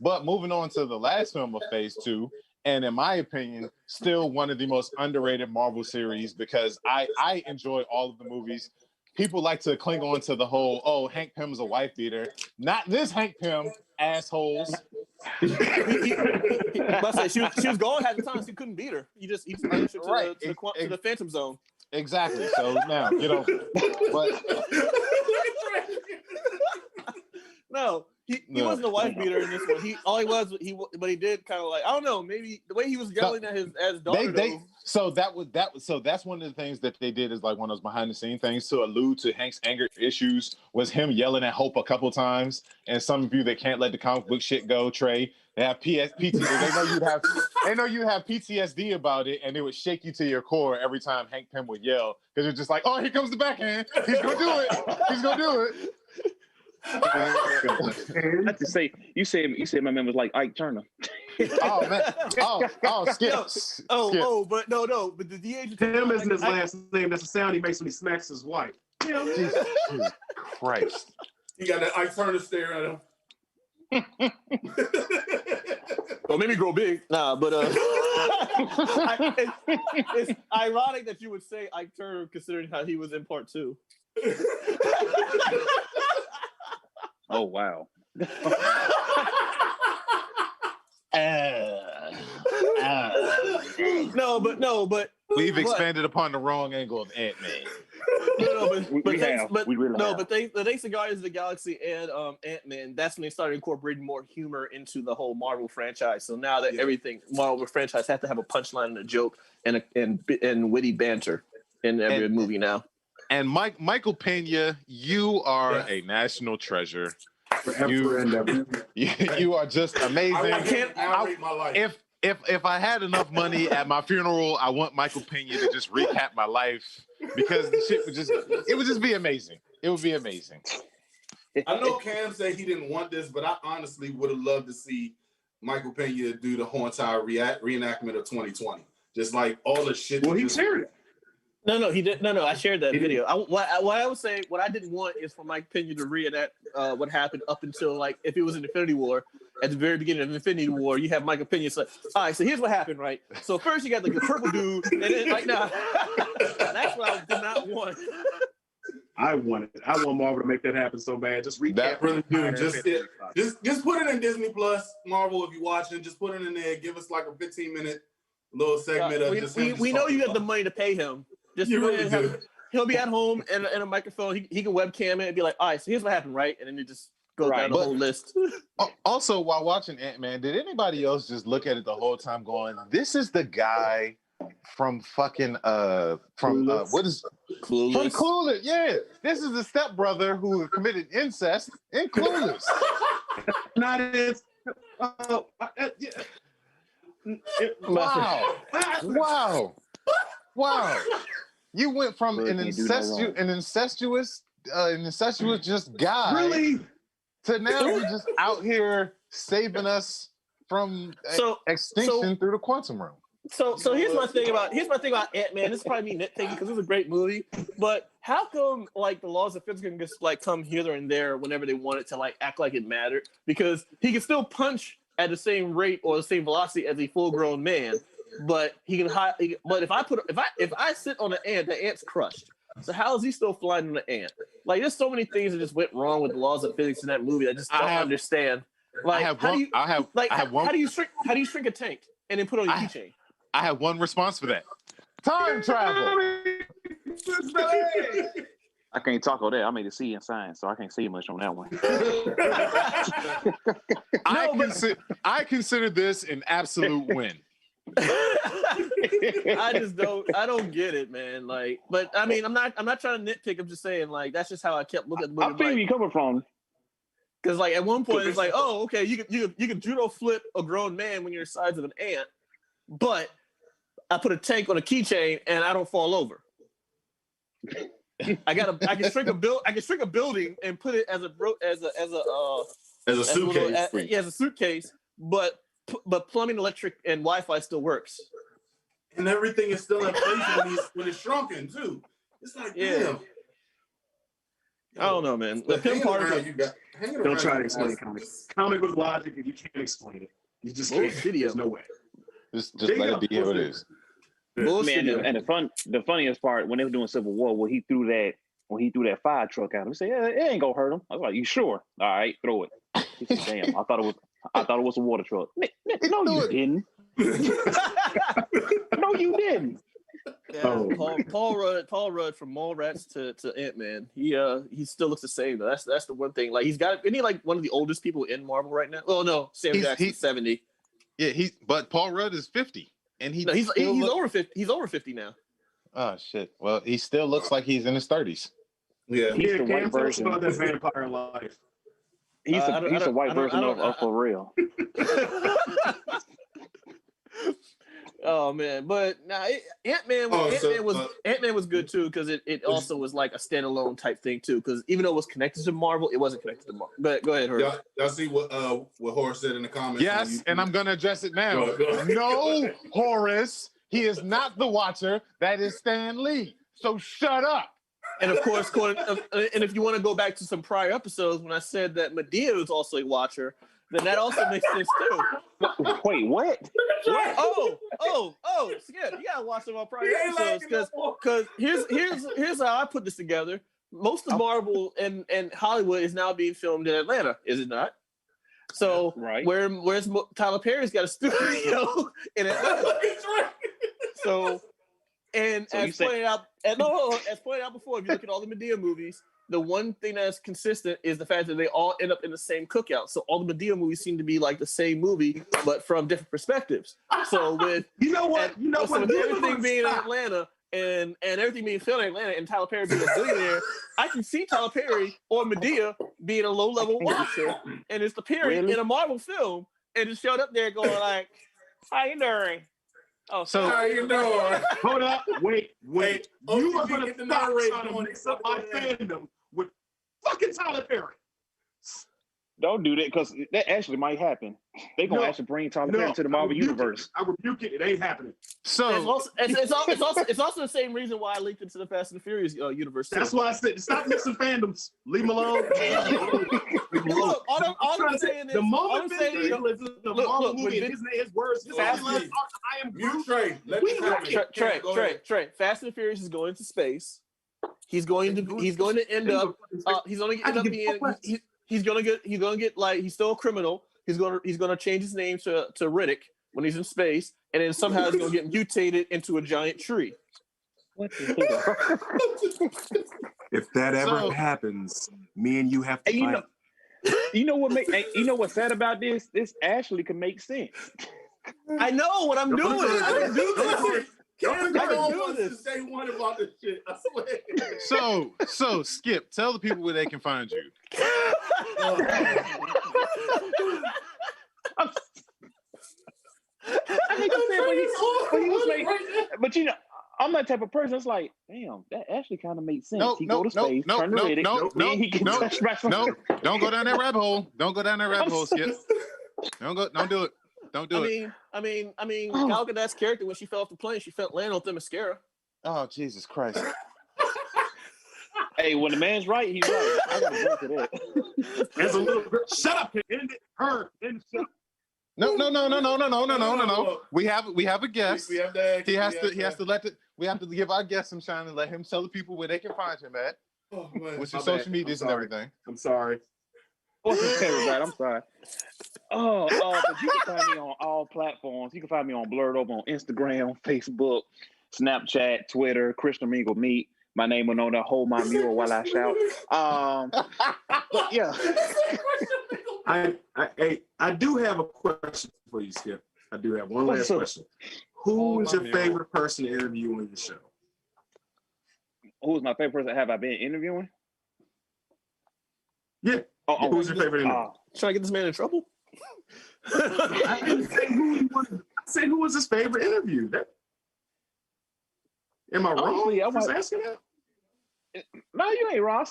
Speaker 4: But moving on to the last film of Phase 2, and in my opinion, still one of the most underrated Marvel series because I enjoy all of the movies. People like to cling on to the whole, oh, Hank Pym's a wife beater. Not this Hank Pym, assholes.
Speaker 3: Must say she was gone half the time, so he couldn't beat her. He just punished her to the Phantom Zone.
Speaker 4: Exactly. So now, but
Speaker 3: no, he wasn't a wife beater in this one. But he did kind of like, I don't know, maybe the way he was yelling at his daughter.
Speaker 4: So that's one of the things that they did is like one of those behind the scene things to allude to Hank's anger issues was him yelling at Hope a couple times. And some of you that can't let the comic book shit go, Trey, they have PTSD. They know you have PTSD about it, and it would shake you to your core every time Hank Pym would yell because you're just like, oh, here comes the backhand. He's gonna do it. He's gonna do it.
Speaker 5: I just say you said my man was like Ike Turner.
Speaker 4: Oh man! Skip.
Speaker 3: But the DH
Speaker 1: Tim isn't his last name. That's the sound he makes when he smacks his wife.
Speaker 4: Jesus Christ!
Speaker 2: You got that Ike Turner stare at him.
Speaker 3: Well, maybe grow big. Nah, but it's ironic that you would say Ike Turner considering how he was in part 2.
Speaker 5: Oh wow.
Speaker 3: No, but
Speaker 4: we've expanded upon the wrong angle of Ant-Man.
Speaker 3: But thanks to Guardians of the Galaxy and Ant-Man, that's when they started incorporating more humor into the whole Marvel franchise. So now that everything Marvel franchise has to have a punchline and a joke and witty banter in every movie now.
Speaker 4: And Michael Pena, you are a national treasure.
Speaker 1: Forever and ever.
Speaker 4: You are just amazing.
Speaker 2: I can't narrate my life.
Speaker 4: If I had enough money at my funeral, I want Michael Pena to just recap my life because the shit would just be amazing. It would be amazing.
Speaker 2: I know Cam said he didn't want this, but I honestly would have loved to see Michael Pena do the whole entire reenactment of 2020. Just like all the shit.
Speaker 1: Well, he shared it.
Speaker 3: No, he didn't. No, I shared that video. What I would say, what I didn't want is for Mike Pena to reenact what happened up until like if it was in Infinity War. At the very beginning of Infinity War, you have Michael Pena say, all right, so here's what happened, right? So first you got like the purple dude, and then like now, that's what I did not want.
Speaker 1: I want Marvel to make that happen so bad. Just recap.
Speaker 2: That really do. Just put it in Disney Plus, Marvel. If you're watching, just put it in there. Give us like a 15-minute little segment of just.
Speaker 3: We know you got the money to pay him. Just he'll be at home and a microphone. He can webcam it and be like, all right, so here's what happened, right? And then you just go down the whole list.
Speaker 4: Also, while watching Ant-Man, did anybody else just look at it the whole time going, this is the guy from fucking what is
Speaker 3: Clueless?
Speaker 4: From Clueless, yeah. This is the stepbrother who committed incest in Clueless.
Speaker 1: Not it.
Speaker 4: Wow. You went from an incestuous just guy
Speaker 1: really
Speaker 4: to now you're just out here saving us from extinction through the quantum realm.
Speaker 3: So here's my thing about Ant-Man. This is probably me nitpicking because it's a great movie, but how come like the laws of physics can just like come here and there whenever they want it to like act like it mattered? Because he can still punch at the same rate or the same velocity as a full-grown man, but he can hide. But if I sit on an ant, the ant's crushed. So how is he still flying on the ant? Like there's so many things that just went wrong with the laws of physics in that movie that I just don't understand. Like how do you shrink a tank and then put it on your keychain?
Speaker 4: I have one response for that. Time travel.
Speaker 5: I can't talk all that. I made a C in science, so I can't say much on that one.
Speaker 4: I consider this an absolute win.
Speaker 3: I don't get it, man. Like, but I mean, I'm not trying to nitpick. I'm just saying, like, that's just how I kept looking at the movie.
Speaker 5: I feel where you're coming from.
Speaker 3: Because, like, at one point, it's like, oh, okay, you can judo flip a grown man when you're the size of an ant, but I put a tank on a keychain and I don't fall over. I can shrink a building and put it as a
Speaker 2: suitcase.
Speaker 3: As a suitcase, but plumbing, electric, and Wi-Fi still works.
Speaker 2: And everything is still in place when it's shrunken too. It's like, damn.
Speaker 3: I don't know, man. The Pym particle.
Speaker 1: Don't try to explain comics. Comic book logic, if you can't explain it, you just can't. There's no way.
Speaker 4: Just let it be what it is.
Speaker 5: Man, and the funniest part when they were doing Civil War, when he threw that fire truck at him, he said, "Yeah, it ain't gonna hurt him." I was like, "You sure? All right, throw it." He said, "Damn, I thought it was a water truck." No, you didn't. No, you didn't.
Speaker 3: Yeah, Paul Rudd from Mallrats to Ant-Man. He still looks the same though. That's the one thing. Like isn't he like one of the oldest people in Marvel right now? Oh no, Sam Jackson's 70.
Speaker 4: Yeah, but Paul Rudd is 50. And he's
Speaker 3: over 50. He's over 50 now.
Speaker 4: Oh shit. Well, he still looks like he's in his 30s.
Speaker 5: Yeah, he's the white version
Speaker 1: of that vampire life.
Speaker 5: He's a white version of For Real.
Speaker 3: Oh man, but nah, Ant-Man was good too because it also was like a standalone type thing too. Because even though it was connected to Marvel, it wasn't connected to Marvel. But go ahead, Horace.
Speaker 2: Y'all see what Horace said in the comments?
Speaker 4: Yes, and I'm gonna address it now. No, Horace, he is not the Watcher. That is Stan Lee. So shut up.
Speaker 3: And of course, and if you want to go back to some prior episodes when I said that Medea was also a Watcher, then that also makes sense too.
Speaker 5: Wait, what?
Speaker 3: Skip, you gotta watch some of our prior episodes because here's how I put this together. Most of Marvel and Hollywood is now being filmed in Atlanta, is it not? So
Speaker 5: right.
Speaker 3: Where's Tyler Perry's got a studio in Atlanta? That's right. So as pointed out before, if you look at all the Medea movies, the one thing that's consistent is the fact that they all end up in the same cookout. So all the Medea movies seem to be like the same movie, but from different perspectives. So with everything being in Atlanta and everything being filmed in Atlanta and Tyler Perry being a billionaire, I can see Tyler Perry or Medea being a low-level watcher, and it's the Perry in a Marvel film, and just showed up there going like, "How you doing?" Oh, so
Speaker 2: how you doing?
Speaker 1: Hold up, wait. You are going to stop trying to mix up my fandom with fucking Tyler Perry.
Speaker 5: Don't do that because that actually might happen. They're gonna actually bring Tyler Perry to the Marvel universe.
Speaker 1: I rebuke it. It ain't happening.
Speaker 3: So it's also the same reason why I linked into the Fast and the Furious universe.
Speaker 1: That's why I said stop mixing fandoms. Leave them alone.
Speaker 3: Look, all I'm saying is
Speaker 1: the moment the Marvel movie, his words. I am
Speaker 2: Trey.
Speaker 3: Trey. Fast and the Furious is going to space. He's going to end up being. He's gonna get like he's still a criminal. He's gonna change his name to Riddick when he's in space, and then somehow he's gonna get mutated into a giant tree.
Speaker 5: What the hell?
Speaker 1: If that ever happens, me and you have to fight.
Speaker 5: You know what's sad about this? This actually can make sense.
Speaker 3: I know what I'm doing. I can do this.
Speaker 2: Say one about this shit. I swear.
Speaker 4: So Skip, tell the people where they can find you.
Speaker 5: I hate to say it, but he was like, but you know, I'm that type of person. It's like, damn, that actually kind of makes sense. Go to space, turn to Riddick.
Speaker 4: Don't go down that rabbit hole. Don't go down that rabbit hole, Skip. Don't do it. Don't do it.
Speaker 3: I mean, Gal Gadot's character when she fell off the plane, she felt land on the mascara.
Speaker 4: Oh, Jesus Christ.
Speaker 5: Hey, when the man's right, he's right. I gotta go to that.
Speaker 1: As a little girl, shut up. End it. Her. End it.
Speaker 4: No. We have a guest.
Speaker 2: We have to.
Speaker 4: He has to we have to give our guest some shine and let him tell the people where they can find him at.
Speaker 2: Oh, man.
Speaker 4: With your social medias and everything.
Speaker 1: I'm sorry.
Speaker 5: I'm sorry. But you can find me on all platforms. You can find me on Blurred over on Instagram, Facebook, Snapchat, Twitter, Christian Mingle Meet. My name will know to hold my mural while I shout. But yeah.
Speaker 1: I do have a question for you, Skip. I do have one last question. Who is your favorite person to interview on your show?
Speaker 5: Who is my favorite person? Have I been interviewing?
Speaker 1: Yeah. Who's your favorite interview?
Speaker 3: Trying to get this man in trouble?
Speaker 1: I didn't say who he wanted. I said who was his favorite interview. Am I wrong? I was asking that.
Speaker 5: No, you ain't wrong.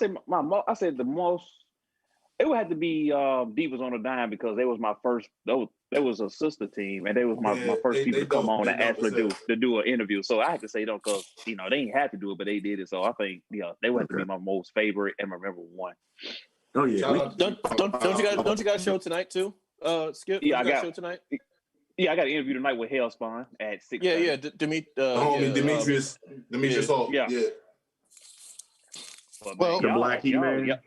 Speaker 5: I said the most. It would have to be Divas on a Dime because they was my first. They was a sister team, and they was my first people to come on and actually do an interview. So I had to say them because they ain't had to do it, but they did it. So I think they would have to be my most favorite and my number one.
Speaker 1: Oh yeah.
Speaker 3: Don't you guys show tonight too? Skip.
Speaker 5: Yeah, I got
Speaker 3: show tonight.
Speaker 5: Yeah, I got an interview tonight with Hellspawn at 6.
Speaker 3: Yeah.
Speaker 2: Demetrius Hall. Yeah.
Speaker 5: Well,
Speaker 1: the Black Heat man.
Speaker 5: Yeah,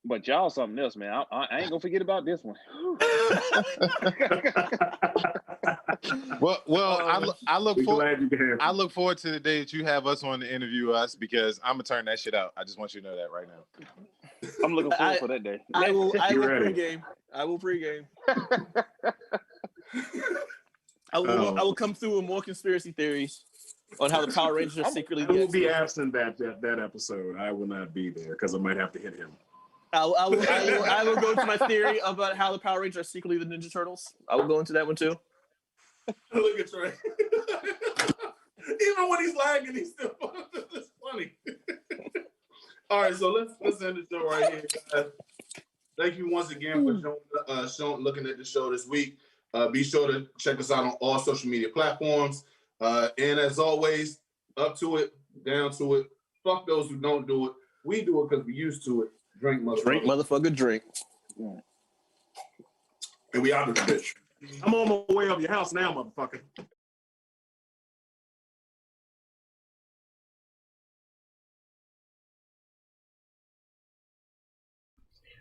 Speaker 5: but y'all something else, man. I ain't gonna forget about this one.
Speaker 4: I look forward to the day that you have us on to interview us because I'm gonna turn that shit out. I just want you to know that right now.
Speaker 5: I'm looking forward for that day.
Speaker 3: I will pregame. I will come through with more conspiracy theories on how the Power Rangers are secretly.
Speaker 1: I will be absent that episode. I will not be there because I might have to hit him.
Speaker 3: I will go into my theory about how the Power Rangers are secretly the Ninja Turtles. I will go into that one too.
Speaker 2: Look at Trey. Even when he's lagging, he's still it's funny. All right, so let's end the show right here, guys. Thank you once again for looking at the show this week. Be sure to check us out on all social media platforms. And as always, up to it, down to it. Fuck those who don't do it. We do it because we used to it. Drink,
Speaker 3: motherfucker, drink.
Speaker 2: Yeah. And we out of this bitch.
Speaker 1: I'm on my way up your house now, motherfucker.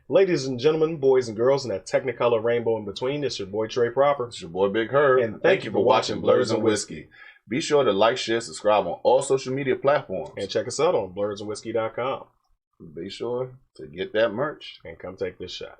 Speaker 7: Ladies and gentlemen, boys and girls, and that technicolor rainbow in between, it's your boy Trey Proper.
Speaker 8: It's your boy Big Herb.
Speaker 7: And thank you for watching Blerds and Whiskey.
Speaker 8: Be sure to like, share, subscribe on all social media platforms.
Speaker 7: And check us out on blerdsandwhiskey.com.
Speaker 8: Be sure to get that merch.
Speaker 7: And come take this shot.